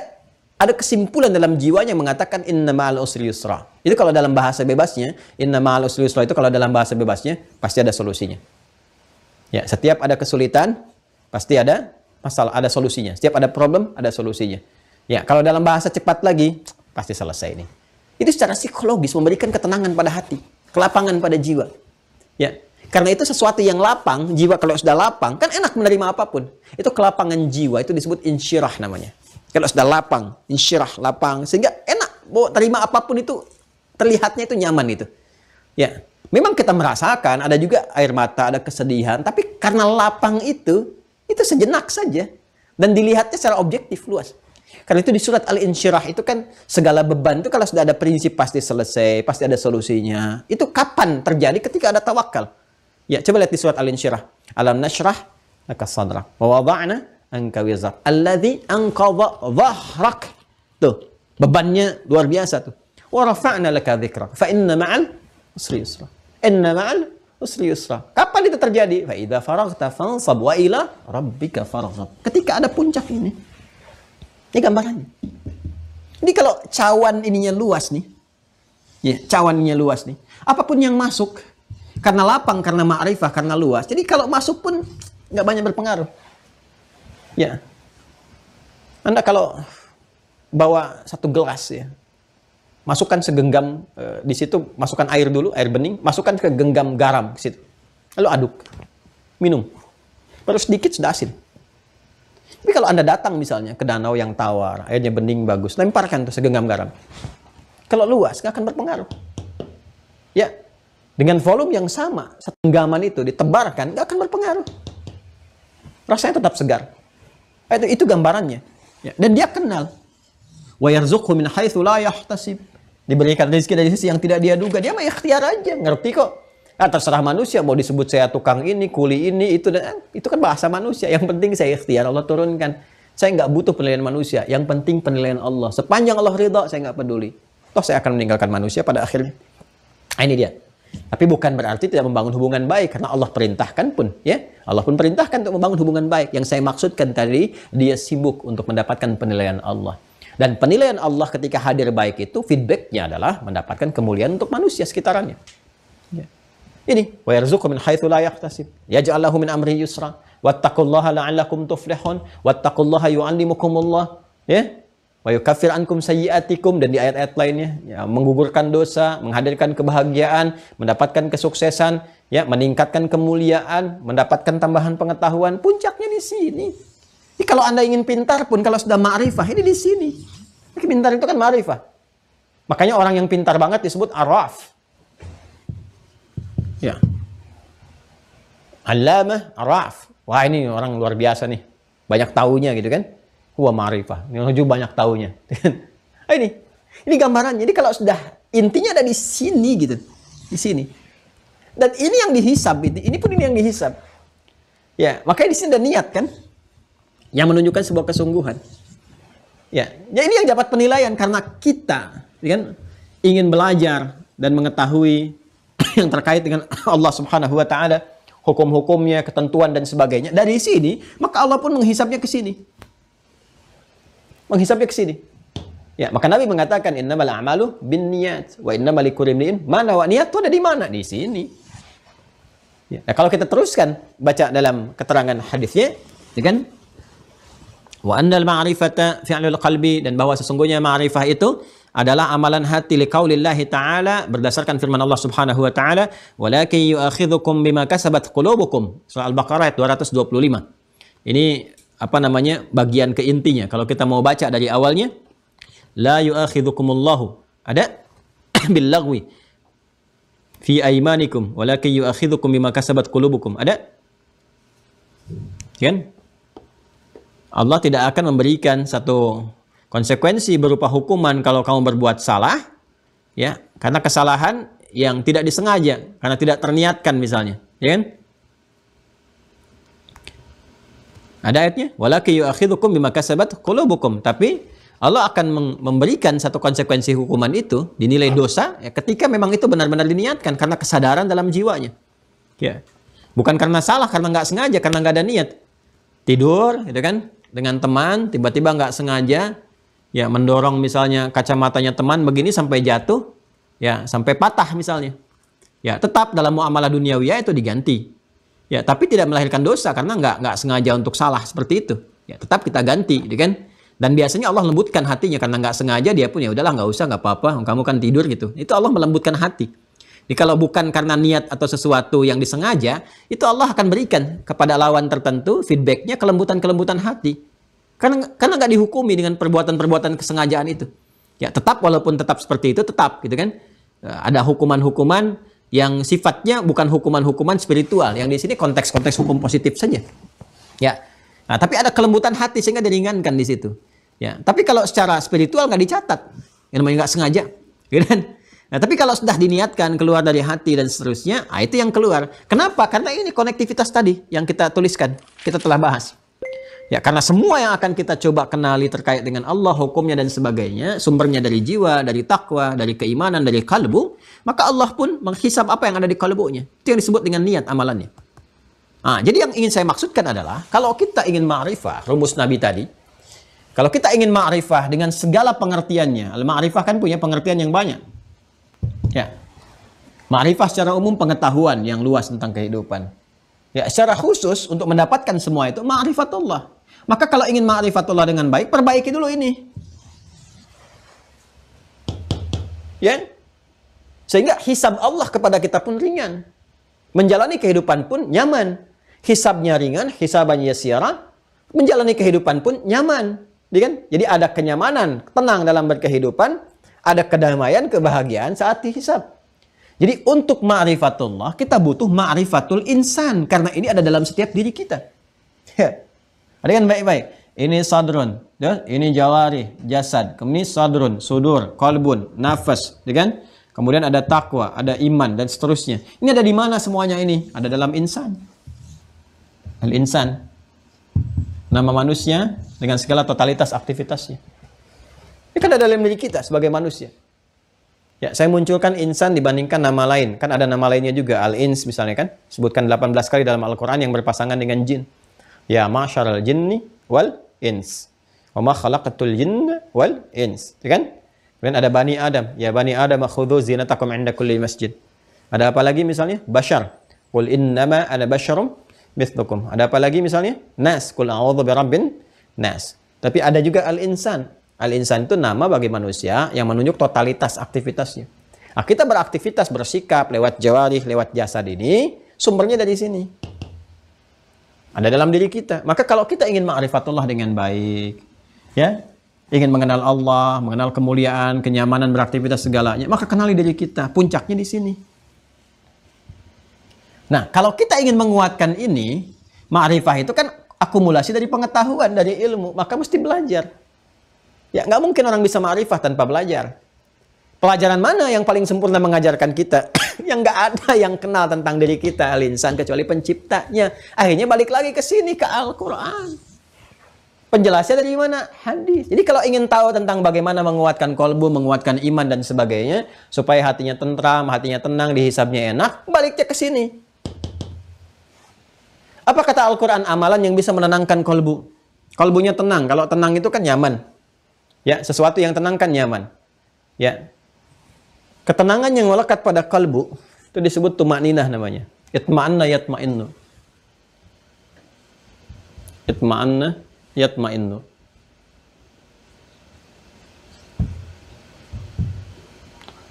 ada kesimpulan dalam jiwanya yang mengatakan inna ma'al usri yusra. Itu kalau dalam bahasa bebasnya, inna ma'al usri yusra itu kalau dalam bahasa bebasnya, pasti ada solusinya. Ya, setiap ada kesulitan, pasti ada masalah, ada solusinya. Setiap ada problem, ada solusinya. Ya, kalau dalam bahasa cepat lagi, pasti selesai ini. Itu secara psikologis memberikan ketenangan pada hati, kelapangan pada jiwa. Ya, karena itu sesuatu yang lapang, jiwa kalau sudah lapang, kan enak menerima apapun. Itu kelapangan jiwa, itu disebut insyirah namanya. Kalau sudah lapang, insyirah, lapang, sehingga enak mau terima apapun itu, terlihatnya itu nyaman itu. Ya, memang kita merasakan ada juga air mata, ada kesedihan, tapi karena lapang itu sejenak saja. Dan dilihatnya secara objektif, luas. Karena itu di surat Al-Insyirah itu kan segala beban itu kalau sudah ada prinsip pasti selesai, pasti ada solusinya. Itu kapan terjadi? Ketika ada tawakal. Ya, coba lihat di surat Al-Insyirah. Alam nashrah laka sadrak wa wada'na anka wizrak alladhi anqadha dhahrak. Tuh, bebannya luar biasa tuh. Wa rafa'na laka dzikrak fa inna ma'al usri yusra. Inna ma'al usri yusra. Kapan itu terjadi? Fa idza faraghta fansab wa ila rabbika farghab. Ketika ada puncak ini. Ini gambarannya. Jadi kalau cawan ininya luas nih. Ya, cawan ininya luas nih. Apapun yang masuk karena lapang, karena ma'rifah, karena luas. Jadi kalau masuk pun nggak banyak berpengaruh. Ya. Anda kalau bawa satu gelas ya. Masukkan segenggam di situ, masukkan air dulu, air bening, masukkan ke genggam garam ke situ. Lalu aduk. Minum. Baru sedikit sudah asin. Tapi kalau Anda datang misalnya ke danau yang tawar, airnya bening bagus, lemparkan tuh segenggam garam. Kalau luas nggak akan berpengaruh. Ya. Dengan volume yang sama, setenggaman itu ditebarkan, nggak akan berpengaruh. Rasanya tetap segar. Itu gambarannya. Ya. Dan dia kenal. Wa yarzuqhu min haitsu la yahtasib. Diberikan rezeki dari sisi yang tidak dia duga. Dia mah ikhtiar aja, ngerti kok. Terserah manusia mau disebut saya tukang ini, kuli ini, itu kan bahasa manusia. Yang penting saya ikhtiar, Allah turunkan. Saya nggak butuh penilaian manusia. Yang penting penilaian Allah. Sepanjang Allah ridha, saya nggak peduli. Toh saya akan meninggalkan manusia pada akhirnya. Ini dia. Tapi bukan berarti tidak membangun hubungan baik, karena Allah perintahkan pun, ya. Allah pun perintahkan untuk membangun hubungan baik. Yang saya maksudkan tadi, dia sibuk untuk mendapatkan penilaian Allah. Dan penilaian Allah ketika hadir baik itu, feedbacknya adalah mendapatkan kemuliaan untuk manusia sekitarannya. Ya. Ini, wa yarzuqhu min haitsu la yahtasib, yaj'al lahu min amri yusra, wattaqullaha la'allakum tuflihun, wattaqullaha yu'allimukumullah, ya. Wa yukaffir ankum sayyi'atikum, dan di ayat-ayat lainnya ya, menggugurkan dosa, menghadirkan kebahagiaan, mendapatkan kesuksesan, ya, meningkatkan kemuliaan, mendapatkan tambahan pengetahuan. Puncaknya di sini. Jadi kalau Anda ingin pintar pun kalau sudah ma'rifah, ini di sini. Jadi pintar itu kan ma'rifah. Makanya orang yang pintar banget disebut araf. Ya. Allamah araf. Wah, ini orang luar biasa nih. Banyak taunya gitu kan. Huwa ma'rifah. Yang juga banyak taunya. Ini gambarannya. Jadi kalau sudah intinya ada di sini gitu. Di sini. Dan ini yang dihisab. Ini pun ini yang dihisab. Ya, makanya di sini ada niat kan. Yang menunjukkan sebuah kesungguhan. Ya, ini yang dapat penilaian karena kita kan, ingin belajar dan mengetahui yang terkait dengan Allah Subhanahu wa taala, hukum-hukumnya, ketentuan dan sebagainya. Dari sini, maka Allah pun menghisabnya ke sini. Menghisapnya ke sini. Ya, maka Nabi mengatakan innamal a'malu binniyat wa innamal likulli imri'in ma nawa. Niat itu ada di mana? Di sini. Ya, nah, kalau kita teruskan baca dalam keterangan hadisnya, ya kan? Wa annal ma'rifata fi'lul qalbi, dan bahwa sesungguhnya ma'rifah itu adalah amalan hati liqaulillahi ta'ala, berdasarkan firman Allah Subhanahu wa taala, walakin yu'akhidhukum bima kasabat qulubukum. Surah Al-Baqarah ayat 225. Ini apa namanya? Bagian ke intinya. Kalau kita mau baca dari awalnya, la yu'akhidhukumullahu, ada billagwi fi aymanikum walakin yu'akhidhukum bima kasabat qulubukum, ada kan? Allah tidak akan memberikan satu konsekuensi berupa hukuman kalau kamu berbuat salah, ya, karena kesalahan yang tidak disengaja, karena tidak terniatkan misalnya, ya kan? Ada ayatnya, walakin yu'akhidhukum bima kasabat qulubukum, tapi Allah akan memberikan satu konsekuensi hukuman itu, dinilai dosa, ya, ketika memang itu benar-benar diniatkan karena kesadaran dalam jiwanya. Ya. Bukan karena salah, karena nggak sengaja, karena nggak ada niat. Tidur, gitu kan, dengan teman, tiba-tiba nggak sengaja, ya, mendorong misalnya kacamatanya teman begini sampai jatuh, ya, sampai patah misalnya. Ya, tetap dalam muamalah duniawiyah itu diganti. Ya, tapi tidak melahirkan dosa karena nggak sengaja untuk salah seperti itu. Ya, tetap kita ganti, gitu kan. Dan biasanya Allah lembutkan hatinya karena nggak sengaja, dia pun ya udahlah, nggak usah, nggak apa-apa, kamu kan tidur gitu. Itu Allah melembutkan hati. Jadi kalau bukan karena niat atau sesuatu yang disengaja, itu Allah akan berikan kepada lawan tertentu feedbacknya kelembutan hati. Karena nggak dihukumi dengan perbuatan-perbuatan kesengajaan itu. Ya, tetap walaupun tetap seperti itu, tetap gitu kan. Ada hukuman-hukuman yang sifatnya bukan hukuman-hukuman spiritual. Yang di sini konteks-konteks hukum positif saja. Ya. Nah, tapi ada kelembutan hati sehingga diringankan di situ. Ya, tapi kalau secara spiritual nggak dicatat, yang namanya nggak sengaja, gitu kan? Nah, tapi kalau sudah diniatkan keluar dari hati dan seterusnya, itu yang keluar. Kenapa? Karena ini konektivitas tadi yang kita tuliskan, kita telah bahas. Ya, karena semua yang akan kita coba kenali terkait dengan Allah, hukumnya dan sebagainya, sumbernya dari jiwa, dari takwa, dari keimanan, dari kalbu, maka Allah pun menghisab apa yang ada di kalbunya. Itu yang disebut dengan niat amalannya. Nah, jadi yang ingin saya maksudkan adalah, kalau kita ingin ma'rifah, rumus Nabi tadi, kalau kita ingin ma'rifah dengan segala pengertiannya, al-ma'rifah kan punya pengertian yang banyak. Ya, ma'rifah secara umum pengetahuan yang luas tentang kehidupan. Ya, secara khusus untuk mendapatkan semua itu, ma'rifatullah. Maka kalau ingin ma'rifatullah dengan baik, perbaiki dulu ini. Ya, sehingga hisab Allah kepada kita pun ringan. Menjalani kehidupan pun nyaman. Hisabnya ringan, hisabannya yasira, menjalani kehidupan pun nyaman. Jadi ada kenyamanan, tenang dalam berkehidupan, ada kedamaian, kebahagiaan saat dihisab. Jadi untuk ma'rifatullah, kita butuh ma'rifatul insan. Karena ini ada dalam setiap diri kita. Ya. Ada kan baik-baik. Ini sadrun, ya? Ini jawari, jasad. Kemudian sadrun, sudur, qalbun, nafas. Kan? Kemudian ada takwa, ada iman, dan seterusnya. Ini ada di mana semuanya ini? Ada dalam insan. Al-insan. Nama manusia dengan segala totalitas aktivitasnya. Ini kan ada dalam diri kita sebagai manusia. Ya, saya munculkan insan dibandingkan nama lain. Kan ada nama lainnya juga. Al-ins misalnya kan. Sebutkan 18 kali dalam Al-Quran yang berpasangan dengan jin. Ya ma'syaral jinni wal ins. Wa ma khalaqatul jinna wal ins. Kan? Kemudian ada Bani Adam. Ya Bani Adam khudhu zinatakum inda kulli masjid. Ada apa lagi misalnya? Bashar. Qul innama ana basyarum mithlukum. Ada apa lagi misalnya? Nas. Qul a'udzu birabbin nas. Tapi ada juga al-insan. Al-insan itu nama bagi manusia yang menunjuk totalitas aktivitasnya. Nah, kita beraktivitas, bersikap lewat jawarih, lewat jasad ini, sumbernya dari sini. Ada dalam diri kita. Maka kalau kita ingin ma'rifatullah dengan baik, ya, ingin mengenal Allah, mengenal kemuliaan, kenyamanan beraktivitas segalanya, maka kenali diri kita. Puncaknya di sini. Nah, kalau kita ingin menguatkan ini, ma'rifah itu kan akumulasi dari pengetahuan, dari ilmu, maka mesti belajar. Ya, nggak mungkin orang bisa ma'rifah tanpa belajar. Pelajaran mana yang paling sempurna mengajarkan kita? Yang nggak ada yang kenal tentang diri kita, al-insan, kecuali penciptanya. Akhirnya balik lagi ke sini, ke Al-Quran. Penjelasnya dari mana? Hadis. Jadi kalau ingin tahu tentang bagaimana menguatkan kolbu, menguatkan iman dan sebagainya, supaya hatinya tentram, hatinya tenang, dihisabnya enak, baliknya ke sini. Apa kata Al-Quran amalan yang bisa menenangkan kolbu? Kolbunya tenang. Kalau tenang itu kan nyaman. Ya, sesuatu yang tenangkan nyaman. Ya. Ketenangan yang melekat pada kalbu itu disebut tumakninah namanya. Itma'anna yatma'innu. Itma'anna yatma'innu.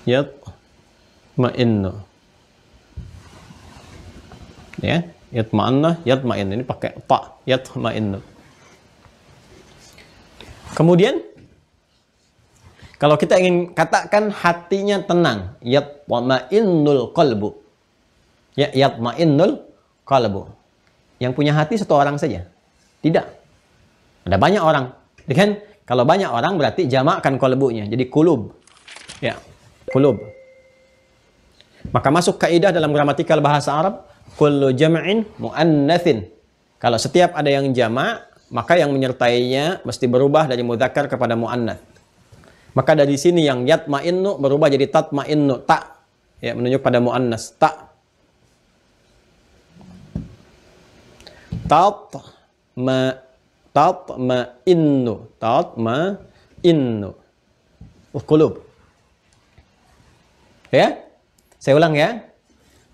Yatma'innu. Ya, yatma'anna yatma'innu. Ini pakai ta, yatma'innu. Kemudian kalau kita ingin katakan hatinya tenang, yatma'innul qalbu. Ya, yatma'innul qalbu. Yang punya hati satu orang saja? Tidak. Ada banyak orang. Ya kan? Kalau banyak orang berarti jamakkan qalbunya. Jadi kulub. Ya, kulub. Maka masuk kaidah dalam gramatikal bahasa Arab, kullu jam'in muannatsin. Kalau setiap ada yang jamak, maka yang menyertainya mesti berubah dari mudzakkar kepada muannats. Maka dari sini yang yatma'innu berubah jadi tatma'innu, ta. Ya, menunjuk pada muannas, ta. Tatma'innu. Qulub. Ya? Saya ulang ya.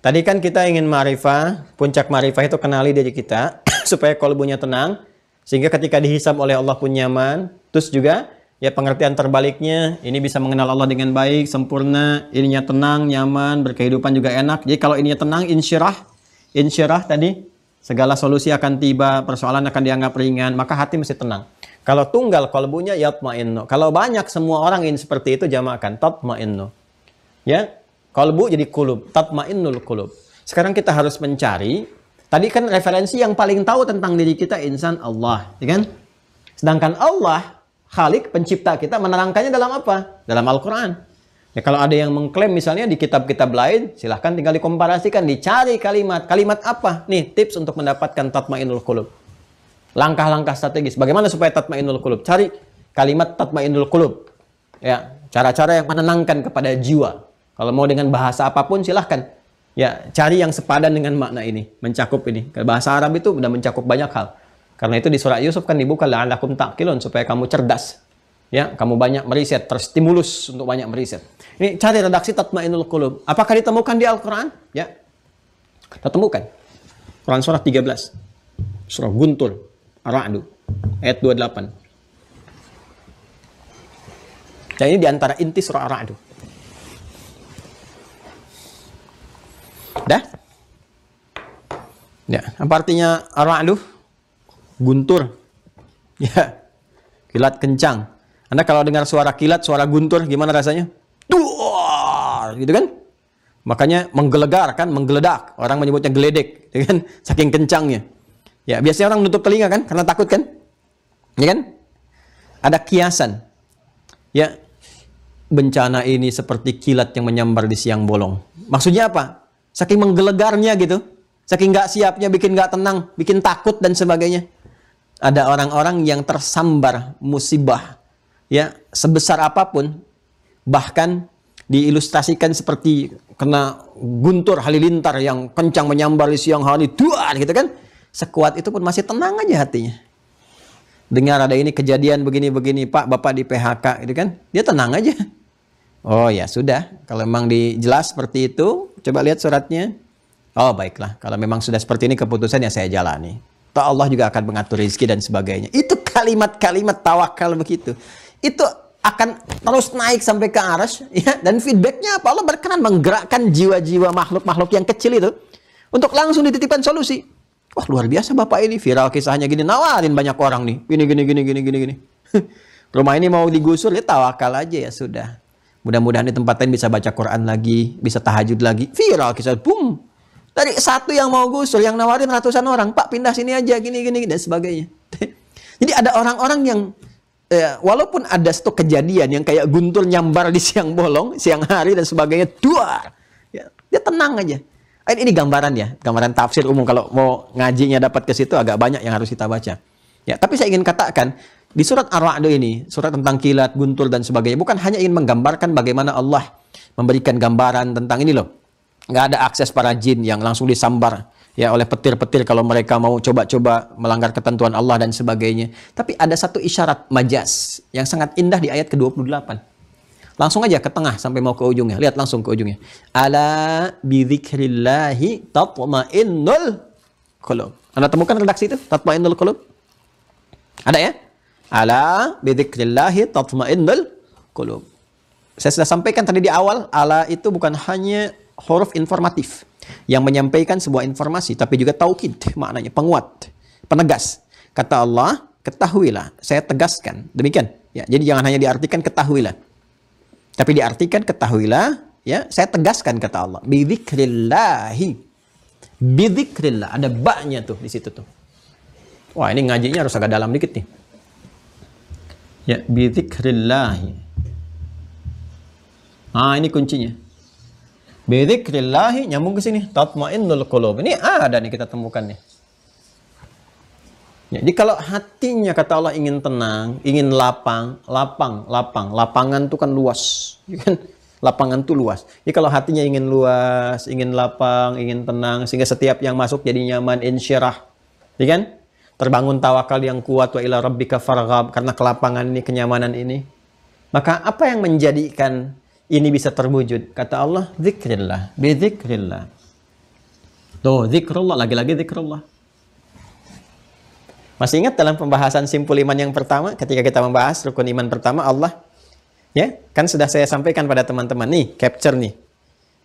Tadi kan kita ingin ma'rifah, puncak ma'rifah itu kenali diri kita supaya qalbunya tenang sehingga ketika dihisab oleh Allah pun nyaman. Terus juga ya pengertian terbaliknya, ini bisa mengenal Allah dengan baik, sempurna, ininya tenang, nyaman, berkehidupan juga enak. Jadi kalau ininya tenang, insyirah tadi, segala solusi akan tiba, persoalan akan dianggap ringan, maka hati mesti tenang. Kalau tunggal qalbunya yatma'innu. Kalau banyak semua orang ingin seperti itu, jamakkan tatma'innu. Ya, qalbu jadi kulub, tatma'innul kulub. Sekarang kita harus mencari, tadi kan referensi yang paling tahu tentang diri kita insan Allah, ya kan? Sedangkan Allah Khalik, pencipta kita, menerangkannya dalam apa? Dalam Al-Quran. Ya, kalau ada yang mengklaim misalnya di kitab-kitab lain, silahkan tinggal dikomparasikan, dicari kalimat. Kalimat apa? Nih, tips untuk mendapatkan tatma'innul qulub. Langkah-langkah strategis. Bagaimana supaya tatma'innul qulub? Cari kalimat tatma'innul qulub. Ya, cara-cara yang menenangkan kepada jiwa. Kalau mau dengan bahasa apapun, silahkan. Ya, cari yang sepadan dengan makna ini. Mencakup ini. Bahasa Arab itu sudah mencakup banyak hal. Karena itu di surat Yusuf kan dibuka la'allakum ta'qilun, supaya kamu cerdas. Ya, kamu banyak meriset, terstimulus untuk banyak meriset. Ini cari redaksi tatma'innul qulub. Apakah ditemukan di Al-Qur'an? Ya. Kita temukan. Quran surah 13. Surah Guntur, Ar-Ra'd, ayat 28. Dan ini di antara inti surah Ar-Ra'd. Dah? Ya, apa artinya Ar-Ra'd? Guntur, ya, kilat kencang. Anda kalau dengar suara kilat, suara guntur, gimana rasanya? Duar, gitu kan? Makanya menggelegar kan, menggeledak. Orang menyebutnya geledek, ya kan? Saking kencangnya. Ya, biasanya orang nutup telinga kan, karena takut kan? Ya kan? Ada kiasan. Ya, bencana ini seperti kilat yang menyambar di siang bolong. Maksudnya apa? Saking menggelegarnya gitu, saking nggak siapnya, bikin nggak tenang, bikin takut dan sebagainya. Ada orang-orang yang tersambar musibah, ya, sebesar apapun, bahkan diilustrasikan seperti kena guntur halilintar yang kencang menyambar di siang hari, duar gitu kan, sekuat itu pun masih tenang aja hatinya. Dengar ada ini kejadian begini-begini, Pak, Bapak di PHK gitu kan, dia tenang aja. Oh ya sudah, kalau memang dijelas seperti itu, coba lihat suratnya. Oh baiklah, kalau memang sudah seperti ini keputusan ya saya jalani. Allah juga akan mengatur rezeki dan sebagainya. Itu kalimat-kalimat tawakal begitu. Itu akan terus naik sampai ke arsy, ya, dan feedbacknya apa? Allah berkenan menggerakkan jiwa-jiwa makhluk-makhluk yang kecil itu untuk langsung dititipkan solusi. Wah, luar biasa Bapak ini, viral kisahnya gini, nawarin banyak orang nih. Gini. Rumah ini mau digusur, ya tawakal aja ya sudah. Mudah-mudahan di tempat lain bisa baca Quran lagi, bisa tahajud lagi. Viral kisah, boom. Dari satu yang mau gusur, yang nawarin ratusan orang, Pak pindah sini aja, gini, dan sebagainya. Jadi ada orang-orang yang, walaupun ada stok kejadian yang kayak guntur nyambar di siang bolong, siang hari dan sebagainya, duar, ya, dia tenang aja. Ini gambaran ya, gambaran tafsir umum. Kalau mau ngajinya dapat ke situ agak banyak yang harus kita baca. Ya, tapi saya ingin katakan, di surat Ar-Ra'd ini, surat tentang kilat, guntur dan sebagainya, bukan hanya ingin menggambarkan bagaimana Allah memberikan gambaran tentang ini loh. Nggak ada akses para jin yang langsung disambar, ya oleh petir-petir kalau mereka mau coba-coba melanggar ketentuan Allah dan sebagainya. Tapi ada satu isyarat majaz yang sangat indah di ayat ke-28. Langsung aja ke tengah sampai mau ke ujungnya. Lihat langsung ke ujungnya. Ala bidzikrillahi tatma'innul qulub. Anda temukan redaksi itu? Tatma'innul qulub? Ada ya? Ala bidzikrillahi tatma'innul qulub. Saya sudah sampaikan tadi di awal, ala itu bukan hanya huruf informatif yang menyampaikan sebuah informasi, tapi juga taukid, maknanya penguat, penegas. Kata Allah, ketahuilah, saya tegaskan. Demikian. Ya, jadi jangan hanya diartikan ketahuilah. Tapi diartikan ketahuilah, ya, saya tegaskan kata Allah. Bidzikrillahi. Bidzikrillah, ada ba-nya tuh di situ tuh. Wah, ini ngajinya harus agak dalam dikit nih. Ya, bidzikrillahi. Ah, ini kuncinya. Bidzikrillahi nyambung ke sini. Tatma'innul qulub. Ini ada nih kita temukan nih. Ya, jadi kalau hatinya kata Allah ingin tenang, ingin lapang. Lapangan itu kan luas. Kan? Lapangan itu luas. Jadi kalau hatinya ingin luas, ingin lapang, ingin tenang, sehingga setiap yang masuk jadi nyaman, insyirah. Ya kan? Terbangun tawakal yang kuat, wa ila rabbika farghab, karena kelapangan ini, kenyamanan ini. Maka apa yang menjadikan ini bisa terwujud? Kata Allah, zikrillah, bizikrillah. Tuh, zikrullah, lagi-lagi zikrullah. Masih ingat dalam pembahasan simpul iman yang pertama, ketika kita membahas rukun iman pertama, Allah, ya, kan sudah saya sampaikan pada teman-teman, nih, capture nih.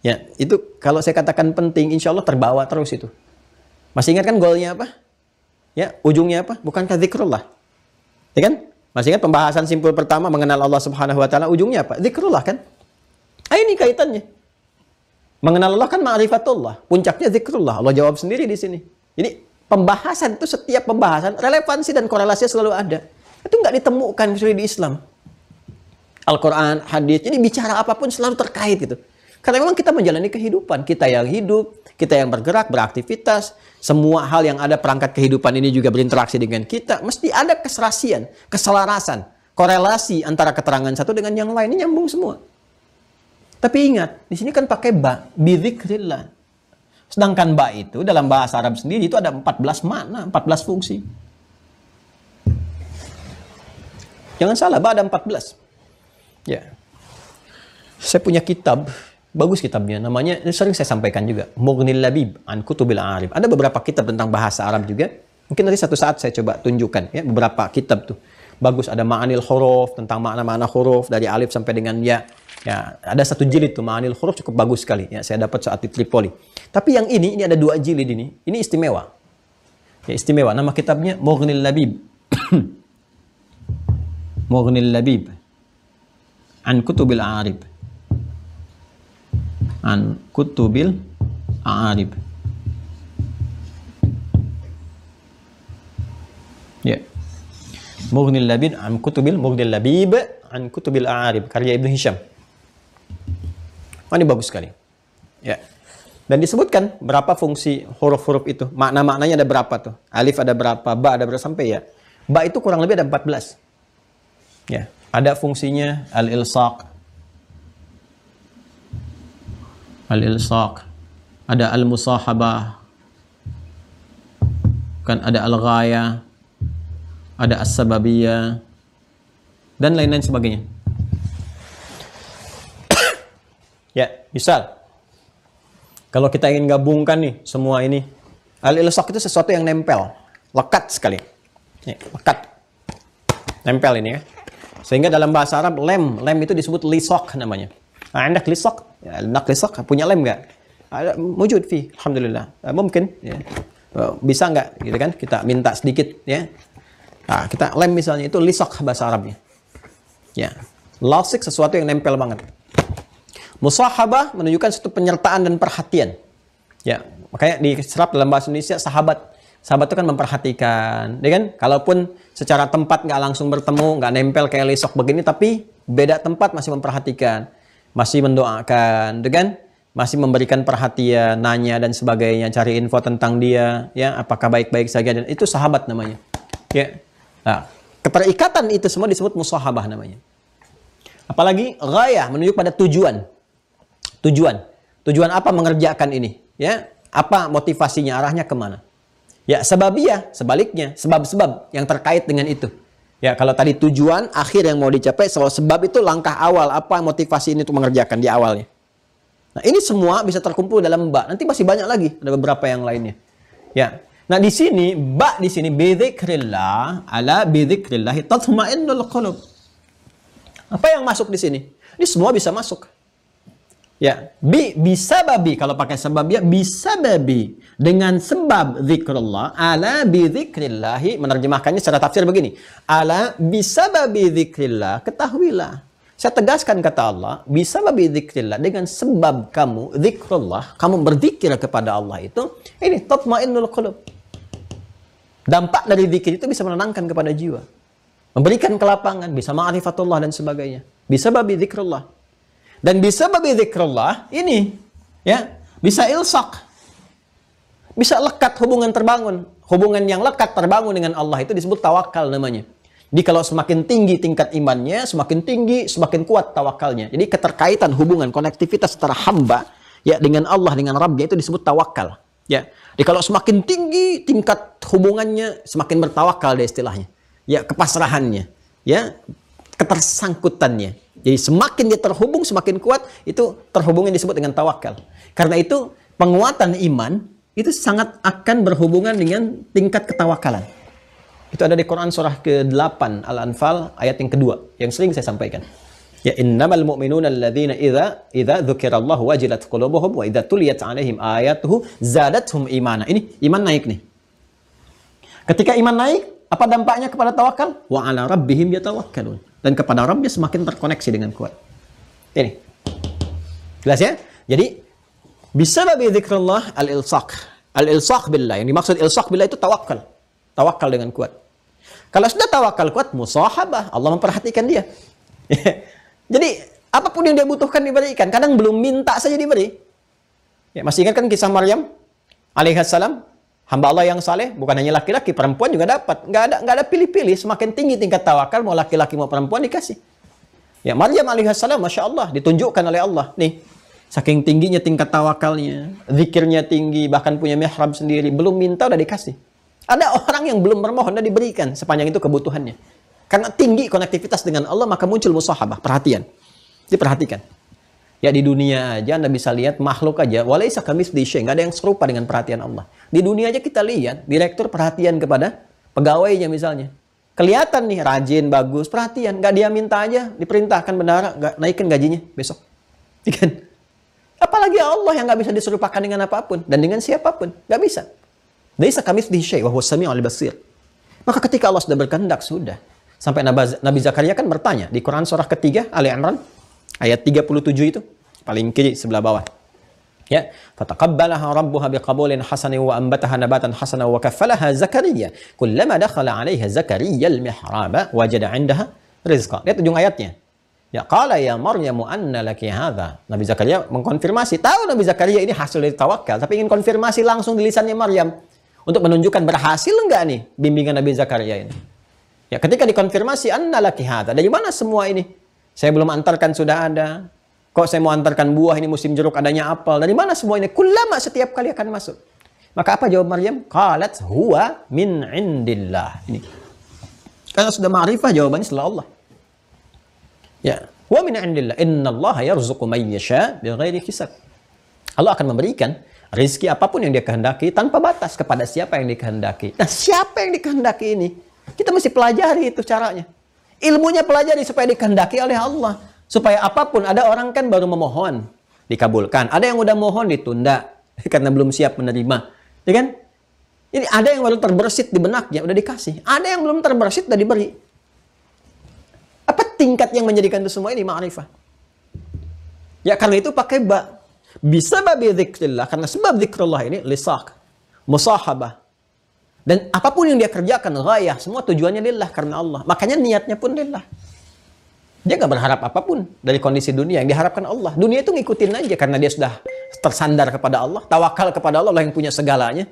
Ya, itu kalau saya katakan penting, insya Allah terbawa terus itu. Masih ingat kan goalnya apa? Ya, ujungnya apa? Bukankah zikrullah? Ya kan? Masih ingat pembahasan simpul pertama mengenal Allah Subhanahu wa taala, ujungnya apa? Zikrullah kan? Ah, ini kaitannya. Mengenal Allah kan ma'rifatullah, puncaknya zikrullah. Allah jawab sendiri di sini. Jadi pembahasan itu, setiap pembahasan relevansi dan korelasinya selalu ada. Itu nggak ditemukan kecuali di Islam. Al-Quran, hadis, jadi bicara apapun selalu terkait gitu. Karena memang kita menjalani kehidupan, kita yang hidup, kita yang bergerak, beraktivitas, semua hal yang ada perangkat kehidupan ini juga berinteraksi dengan kita, mesti ada keserasian, keselarasan, korelasi antara keterangan satu dengan yang lain, ini nyambung semua. Tapi ingat, di sini kan pakai ba, bidzikrillah. Sedangkan ba itu dalam bahasa Arab sendiri itu ada 14 makna, 14 fungsi. Jangan salah, ba ada 14. Ya. Saya punya kitab, bagus kitabnya, namanya, sering saya sampaikan juga, Mughnil Labib an Kutubil Arif. Ada beberapa kitab tentang bahasa Arab juga. Mungkin nanti satu saat saya coba tunjukkan ya, beberapa kitab tuh. Bagus, ada Ma'anil Huruf, tentang makna-makna huruf dari alif sampai dengan ya. Ya, ada satu jilid tuh Ma'anil Huruf, cukup bagus sekali ya, saya dapat saat di Tripoli. Tapi yang ini ada 2 jilid ini istimewa. Ya, istimewa. Nama kitabnya Mughnil Labib. Mughnil Labib an Kutubil Arif. An Kutubil Arif. Ya. Mughnil Labib an Mughnil Labib an Kutubil Arif, karya Ibnu Hisham. Oh, ini bagus sekali. Ya. Dan disebutkan berapa fungsi huruf-huruf itu. Makna-maknanya ada berapa tuh? Alif ada berapa, ba ada berapa, sampai ya. Ba itu kurang lebih ada 14. Ya, ada fungsinya al-ilsaq. Al-ilsaq. Ada al-musahabah. Kan ada al-ghaya. Ada as-sababiyah. Dan lain-lain sebagainya. Ya, misal kalau kita ingin gabungkan nih semua ini, al-ilsaq itu sesuatu yang nempel, lekat sekali. Ya, lekat. Nempel ini ya. Sehingga dalam bahasa Arab lem itu disebut lisaq namanya. Andak lisaq? Ya, andak lisaq punya lem enggak? Ada wujud fi, alhamdulillah. Mungkin ya. Bisa enggak gitu kan? Kita minta sedikit ya. Nah, kita lem misalnya itu lisaq bahasa Arabnya. Ya. Lasik sesuatu yang nempel banget. Musahabah menunjukkan suatu penyertaan dan perhatian. Ya, makanya diserap dalam bahasa Indonesia sahabat. Sahabat itu kan memperhatikan, ya kan? Kalaupun secara tempat nggak langsung bertemu, nggak nempel kayak lisok begini, tapi beda tempat masih memperhatikan, masih mendoakan, ya kan? Masih memberikan perhatian, nanya dan sebagainya, cari info tentang dia, ya, apakah baik-baik saja, dan itu sahabat namanya. Ya, nah, keterikatan itu semua disebut musahabah namanya. Apalagi ghayah menunjuk pada tujuan. Tujuan apa mengerjakan ini? Ya, Apa motivasinya, arahnya kemana? Ya, sababiyah, sebaliknya, sebab-sebab yang terkait dengan itu. Ya, kalau tadi tujuan akhir yang mau dicapai, sebab itu langkah awal, apa motivasi ini untuk mengerjakan di awalnya. Nah, ini semua bisa terkumpul dalam ba. Nanti masih banyak lagi, ada beberapa yang lainnya. Ya. Nah, di sini ba di sini bidzikrillah, ala bidzikrillah tatma'innul qulub. Apa yang masuk di sini? Ini semua bisa masuk. Ya, bisa babi kalau pakai sebab ya bisa babi dengan sebab zikrullah ala bi zikrillah, menerjemahkannya secara tafsir begini. Ala bisa babi zikrillah, ketahuilah. Saya tegaskan kata Allah, bisa babi zikrillah dengan sebab kamu zikrullah, kamu berzikir kepada Allah itu, ini tatmainnul qulub. Dampak dari zikir itu bisa menenangkan kepada jiwa. Memberikan kelapangan, bisa ma'rifatullah dan sebagainya. Bisa babi zikrullah. Dan bisa babi zikrullah ini ya bisa ilsak, bisa lekat hubungan terbangun, hubungan yang lekat terbangun dengan Allah itu disebut tawakal namanya. Jadi kalau semakin tinggi tingkat imannya, semakin tinggi semakin kuat tawakalnya. Jadi keterkaitan hubungan konektivitas antara hamba ya dengan Allah dengan Rabbnya itu disebut tawakal. Ya, jadi kalau semakin tinggi tingkat hubungannya semakin bertawakal deh istilahnya. Ya kepasrahannya, ya ketersangkutannya. Jadi semakin dia terhubung, semakin kuat, itu terhubungnya disebut dengan tawakal. Karena itu penguatan iman, itu sangat akan berhubungan dengan tingkat ketawakalan. Itu ada di Quran surah ke-8, Al-Anfal, ayat yang kedua, yang sering saya sampaikan. Ya innamal mu'minuna alladzina idza dzukirallahu wajilat qulubuhum wa idza tuliyat 'alaihim ayatuhu zadatuhum imana. Ini iman naik nih. Ketika iman naik, apa dampaknya kepada tawakal? Wa 'ala rabbihim yatawakkalun. Dan kepada Rabbnya semakin terkoneksi dengan kuat. Ini. Jelas ya? Jadi, bisa babi zikrullah al-ilsaq. Al-ilsaq billah. Yang dimaksud ilsaq billah itu tawakal. Tawakal dengan kuat. Kalau sudah tawakal kuat, musahabah. Allah memperhatikan dia. Jadi, apapun yang dia butuhkan diberikan. Kadang belum minta saja diberi. Ya, masih ingat kan kisah Maryam alaihissalam? Hamba Allah yang saleh, bukan hanya laki-laki, perempuan juga dapat. Nggak ada pilih-pilih. Semakin tinggi tingkat tawakal, mau laki-laki mau perempuan dikasih. Ya, Maryam alaihissalam, Masya Allah, ditunjukkan oleh Allah. Nih, saking tingginya tingkat tawakalnya, zikirnya tinggi, bahkan punya mihrab sendiri. Belum minta, udah dikasih. Ada orang yang belum bermohon, udah diberikan. Sepanjang itu kebutuhannya. Karena tinggi konektivitas dengan Allah, maka muncul musahabah, perhatian. Diperhatikan. Ya di dunia aja Anda bisa lihat makhluk aja, walaisa kamitslihi syai', nggak ada yang serupa dengan perhatian Allah. Di dunia aja kita lihat direktur perhatian kepada pegawainya misalnya. Kelihatan nih rajin, bagus, perhatian, nggak dia minta aja, diperintahkan bendahara nggak naikin gajinya besok. Kan? Apalagi Allah yang nggak bisa diserupakan dengan apapun dan dengan siapapun, nggak bisa. Laisa kamitslihi syai' wa huwas sami'ul basir. Maka ketika Allah sudah berkehendak sudah. Sampai Nabi Zakaria kan bertanya di Quran surah ketiga Ali Imran ayat 37 itu, paling kiri sebelah bawah. Ya, fataqabbalaha rabbuha biqabulin hasanin wa anbataha nabatan hasanan wa kaffalaha Zakaria. Kullama dakhala 'alaiha Zakaria al-mihraba wajada 'indaha rizqa. Lihat ujung ayatnya. Ya qala ya Maryamu anna laki hadza. Nabi Zakaria mengkonfirmasi. Tahu Nabi Zakaria ini hasil dari tawakal, tapi ingin konfirmasi langsung di lisannya Maryam untuk menunjukkan berhasil enggak nih bimbingan Nabi Zakaria ini. Ya, ketika dikonfirmasi anna laki hadza. Dari mana semua ini? Saya belum antarkan sudah ada. Kok saya mau antarkan buah ini musim jeruk adanya apel. Dari mana semua ini? Kullama setiap kali akan masuk. Maka apa jawab Maryam? Qalat huwa min indillah. Ini. Karena sudah ma'rifah jawabannya setelah Allah. Ya, huwa min indillah. Innallaha yarzuqu man yasha' bighairi hisab. Allah akan memberikan rezeki apapun yang dia kehendaki tanpa batas kepada siapa yang dikehendaki. Nah, siapa yang dikehendaki ini? Kita mesti pelajari itu caranya. Ilmunya pelajari supaya dikehendaki oleh Allah. Supaya apapun, ada orang kan baru memohon, dikabulkan. Ada yang udah mohon ditunda, karena belum siap menerima. Ya kan? Ini ada yang baru terbersit di benaknya, udah dikasih. Ada yang belum terbersit, udah diberi. Apa tingkat yang menjadikan itu semua ini? Ma'rifah. Ya karena itu pakai ba. Bisa babi zikrillah, karena sebab zikrullah ini, lisak, musahabah. Dan apapun yang dia kerjakan, ghayah, semua tujuannya lillah karena Allah. Makanya niatnya pun lillah. Dia nggak berharap apapun dari kondisi dunia yang diharapkan Allah. Dunia itu ngikutin aja karena dia sudah tersandar kepada Allah, tawakal kepada Allah, Allah yang punya segalanya.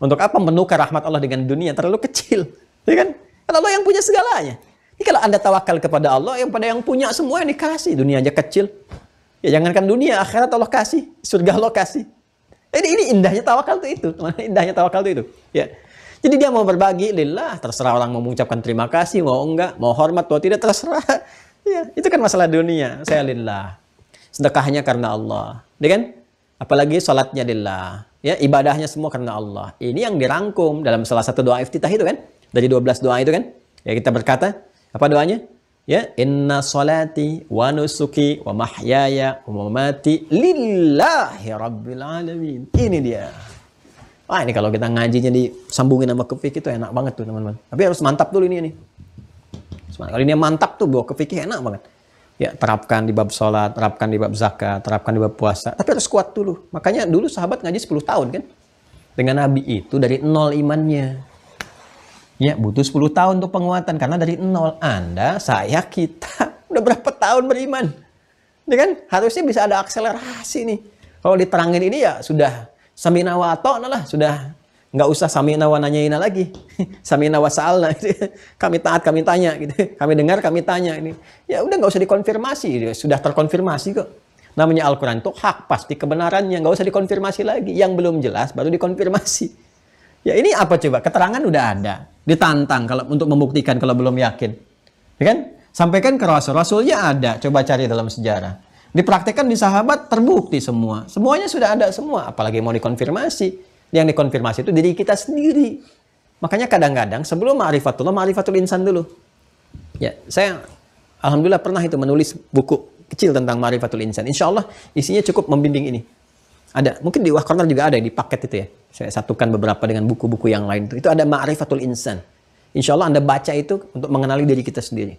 Untuk apa menukar rahmat Allah dengan dunia terlalu kecil, ya kan? Karena Allah yang punya segalanya. Jadi kalau Anda tawakal kepada Allah, yang pada yang punya semua yang dikasih, dunia aja kecil. Ya jangankan dunia, akhirat Allah kasih, surga Allah kasih. Ini indahnya tawakal tuh itu. Indahnya tawakal tuh itu. Ya. Jadi dia mau berbagi lillah, terserah orang mau mengucapkan terima kasih, mau enggak, mau hormat, mau tidak, terserah. Ya, itu kan masalah dunia. Saya lillah. Sedekahnya karena Allah. Ya kan? Apalagi salatnya lillah. Ya, ibadahnya semua karena Allah. Ini yang dirangkum dalam salah satu doa iftitah itu kan? Dari 12 doa itu kan? Ya, kita berkata, apa doanya? Ya, inna salati wa nusuki wa mahyaya wa mamati lillahi rabbil alamin. Ini dia. Wah, ini kalau kita ngajinya disambungin sama ke fikih itu enak banget tuh, teman-teman. Tapi harus mantap dulu ini. Kalau ini mantap tuh, bawa ke fikih enak banget. Ya, terapkan di bab sholat, terapkan di bab zakat, terapkan di bab puasa. Tapi harus kuat dulu. Makanya dulu sahabat ngaji 10 tahun kan. Dengan Nabi itu dari 0 imannya. Ya, butuh 10 tahun untuk penguatan. Karena dari 0, Anda, saya, kita udah berapa tahun beriman. Ya kan? Harusnya bisa ada akselerasi nih. Kalau diterangin ini ya sudah samina wa ata'na lah. Sudah nggak usah samina wa nanyaina lagi. Samina wa sa'alna. Kami taat, kami tanya. Gitu. Kami dengar, kami tanya. Ini. Ya udah nggak usah dikonfirmasi. Sudah terkonfirmasi kok. Namanya Al-Quran itu hak, pasti kebenarannya. Nggak usah dikonfirmasi lagi. Yang belum jelas baru dikonfirmasi. Ya ini apa coba? Keterangan udah ada. Ditantang kalau untuk membuktikan kalau belum yakin. Ya kan? Sampaikan ke Rasul. Rasulnya ada. Coba cari dalam sejarah. Dipraktekkan di sahabat terbukti semua. Semuanya sudah ada semua. Apalagi mau dikonfirmasi. Yang dikonfirmasi itu diri kita sendiri. Makanya kadang-kadang sebelum ma'rifatullah, ma'rifatul insan dulu. Ya, saya alhamdulillah pernah itu menulis buku kecil tentang ma'rifatul insan. Insya Allah isinya cukup membimbing ini. Ada, mungkin di Wah Corner juga ada di paket itu ya. Saya satukan beberapa dengan buku-buku yang lain. Itu ada ma'rifatul insan. Insya Allah Anda baca itu untuk mengenali diri kita sendiri.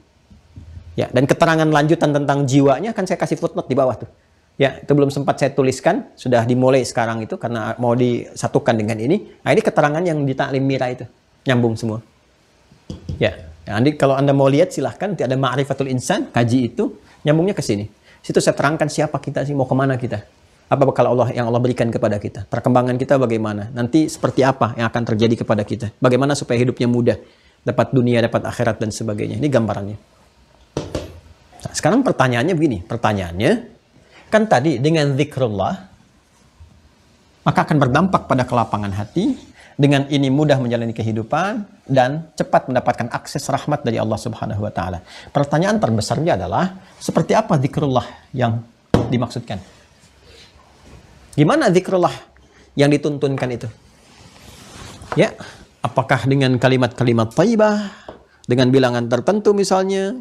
Ya, dan keterangan lanjutan tentang jiwanya kan saya kasih footnote di bawah tuh. Ya, itu belum sempat saya tuliskan, sudah dimulai sekarang itu karena mau disatukan dengan ini. Nah, ini keterangan yang di Ta'lim Mira itu. Nyambung semua. Ya, nanti kalau Anda mau lihat silahkan, nanti ada Ma'rifatul Insan, kaji itu, nyambungnya ke sini. Situ saya terangkan siapa kita sih, mau kemana kita. Apa bekal Allah yang Allah berikan kepada kita. Perkembangan kita bagaimana. Nanti seperti apa yang akan terjadi kepada kita. Bagaimana supaya hidupnya mudah. Dapat dunia, dapat akhirat, dan sebagainya. Ini gambarannya. Nah, sekarang pertanyaannya begini. Pertanyaannya, kan tadi dengan zikrullah, maka akan berdampak pada kelapangan hati. Dengan ini mudah menjalani kehidupan dan cepat mendapatkan akses rahmat dari Allah Subhanahu wa Ta'ala. Pertanyaan terbesarnya adalah, seperti apa zikrullah yang dimaksudkan? Gimana zikrullah yang dituntunkan itu? Ya, apakah dengan kalimat-kalimat thayyibah, dengan bilangan tertentu misalnya?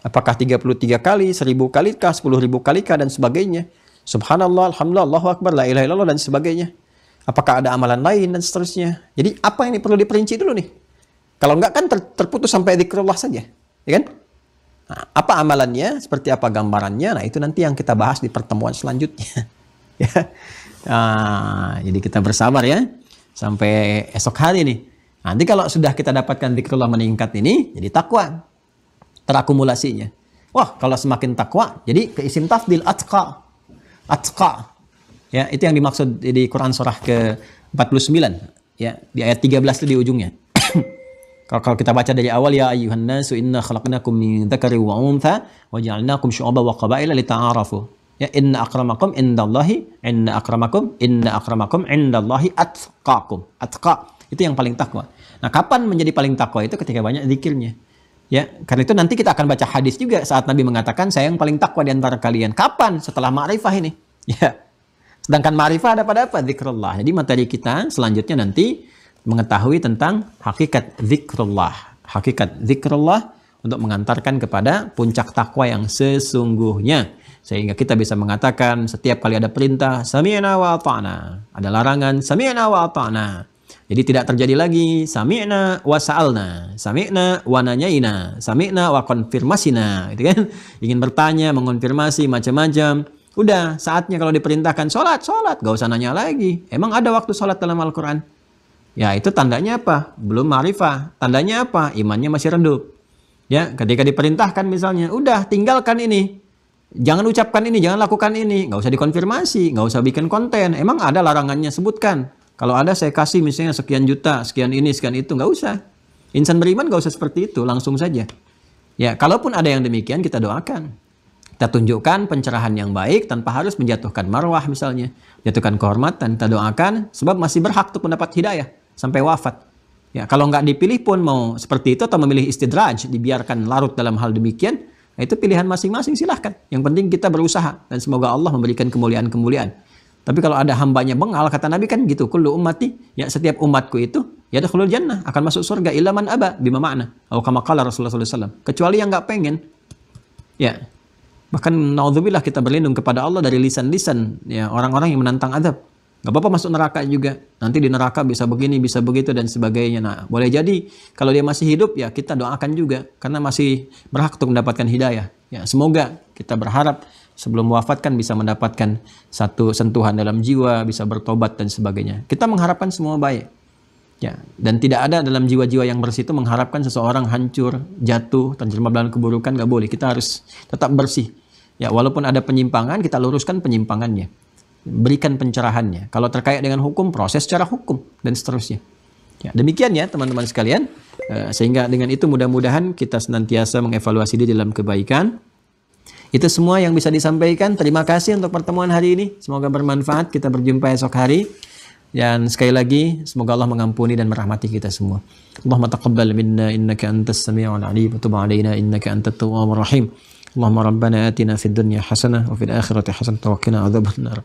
Apakah 33 kali, 1000 kali kah, 10.000 kali kah, dan sebagainya? Subhanallah, alhamdulillah, Allahu akbar, la ilaha illallah, dan sebagainya. Apakah ada amalan lain, dan seterusnya. Jadi apa ini perlu diperinci dulu nih? Kalau enggak kan terputus sampai zikrullah saja. Ya kan? Nah, apa amalannya, seperti apa gambarannya, nah itu nanti yang kita bahas di pertemuan selanjutnya. Ya. Nah, jadi kita bersabar ya. Sampai esok hari nih. Nanti kalau sudah kita dapatkan zikrullah meningkat ini, jadi takwa. Terakumulasinya. Wah, kalau semakin takwa, jadi ke isim tafdil atqa. Atqa. Ya, itu yang dimaksud di Quran surah ke-49 ya, di ayat 13 itu di ujungnya. Kalau kita baca dari awal, ya ayyuhan nasu inna khalaqnakum min dzakari wa untha wa ja'alnakum syu'uban wa qabaila lita'arafu. Ya, inna akramakum indallahi atqakum. Atqa itu yang paling takwa. Nah, kapan menjadi paling takwa itu ketika banyak zikirnya. Ya, karena itu nanti kita akan baca hadis juga saat Nabi mengatakan saya yang paling takwa di antara kalian. Kapan? Setelah ma'rifah ini. Ya. Sedangkan ma'rifah ada pada apa? Zikrullah. Jadi materi kita selanjutnya nanti mengetahui tentang hakikat zikrullah. Hakikat zikrullah untuk mengantarkan kepada puncak takwa yang sesungguhnya. Sehingga kita bisa mengatakan setiap kali ada perintah sami'na wa ata'na, ada larangan sami'na wa ata'na. Jadi tidak terjadi lagi sami'na wa sa'alna, sami'na wa nanyaina, sami'na wa konfirmasina, gitu kan? Ingin bertanya, mengonfirmasi macam-macam. Udah saatnya kalau diperintahkan sholat, gak usah nanya lagi. Emang ada waktu sholat dalam Al-Quran? Ya, itu tandanya apa? Belum ma'rifah. Tandanya apa? Imannya masih redup. Ya, ketika diperintahkan misalnya, udah tinggalkan ini. Jangan ucapkan ini, jangan lakukan ini. Nggak usah dikonfirmasi, nggak usah bikin konten. Emang ada larangannya, sebutkan. Kalau ada saya kasih misalnya sekian juta, sekian ini, sekian itu. Nggak usah. Insan beriman nggak usah seperti itu, langsung saja. Ya, kalaupun ada yang demikian, kita doakan. Kita tunjukkan pencerahan yang baik tanpa harus menjatuhkan marwah misalnya, jatuhkan kehormatan. Kita doakan sebab masih berhak untuk mendapat hidayah sampai wafat. Ya, kalau nggak dipilih pun mau seperti itu atau memilih istidraj, dibiarkan larut dalam hal demikian, itu pilihan masing-masing, silahkan. Yang penting kita berusaha dan semoga Allah memberikan kemuliaan-kemuliaan. Tapi kalau ada hambanya bengal, kata Nabi kan gitu, kullu ummati, ya setiap umatku itu yadkhulul jannah, akan masuk surga illa man aba, bima makna. Atau kama qala Rasulullah SAW. Kecuali yang nggak pengen. Ya. Bahkan naudzubillah kita berlindung kepada Allah dari lisan-lisan ya orang-orang yang menantang azab. Gak apa-apa masuk neraka juga. Nanti di neraka bisa begini, bisa begitu dan sebagainya. Nah, boleh jadi kalau dia masih hidup ya kita doakan juga karena masih berhak untuk mendapatkan hidayah. Ya, semoga kita berharap sebelum wafat kan bisa mendapatkan satu sentuhan dalam jiwa, bisa bertobat dan sebagainya. Kita mengharapkan semua baik. Ya, dan tidak ada dalam jiwa-jiwa yang bersih itu mengharapkan seseorang hancur, jatuh, terjerembab dalam keburukan, gak boleh. Kita harus tetap bersih. Ya, walaupun ada penyimpangan, kita luruskan penyimpangannya. Berikan pencerahannya. Kalau terkait dengan hukum, proses secara hukum dan seterusnya. Ya, demikian ya teman-teman sekalian. Sehingga dengan itu mudah-mudahan kita senantiasa mengevaluasi diri dalam kebaikan. Itu semua yang bisa disampaikan. Terima kasih untuk pertemuan hari ini. Semoga bermanfaat. Kita berjumpa esok hari. Dan sekali lagi, semoga Allah mengampuni dan merahmati kita semua. Allahumma taqabbal minna innaka antas sami'ul alim wa tub 'alaina innaka antat tawwabur rahim. Allahumma rabbana atina fid dunya hasanah wa fil akhirati hasanah wa qina adzabannar.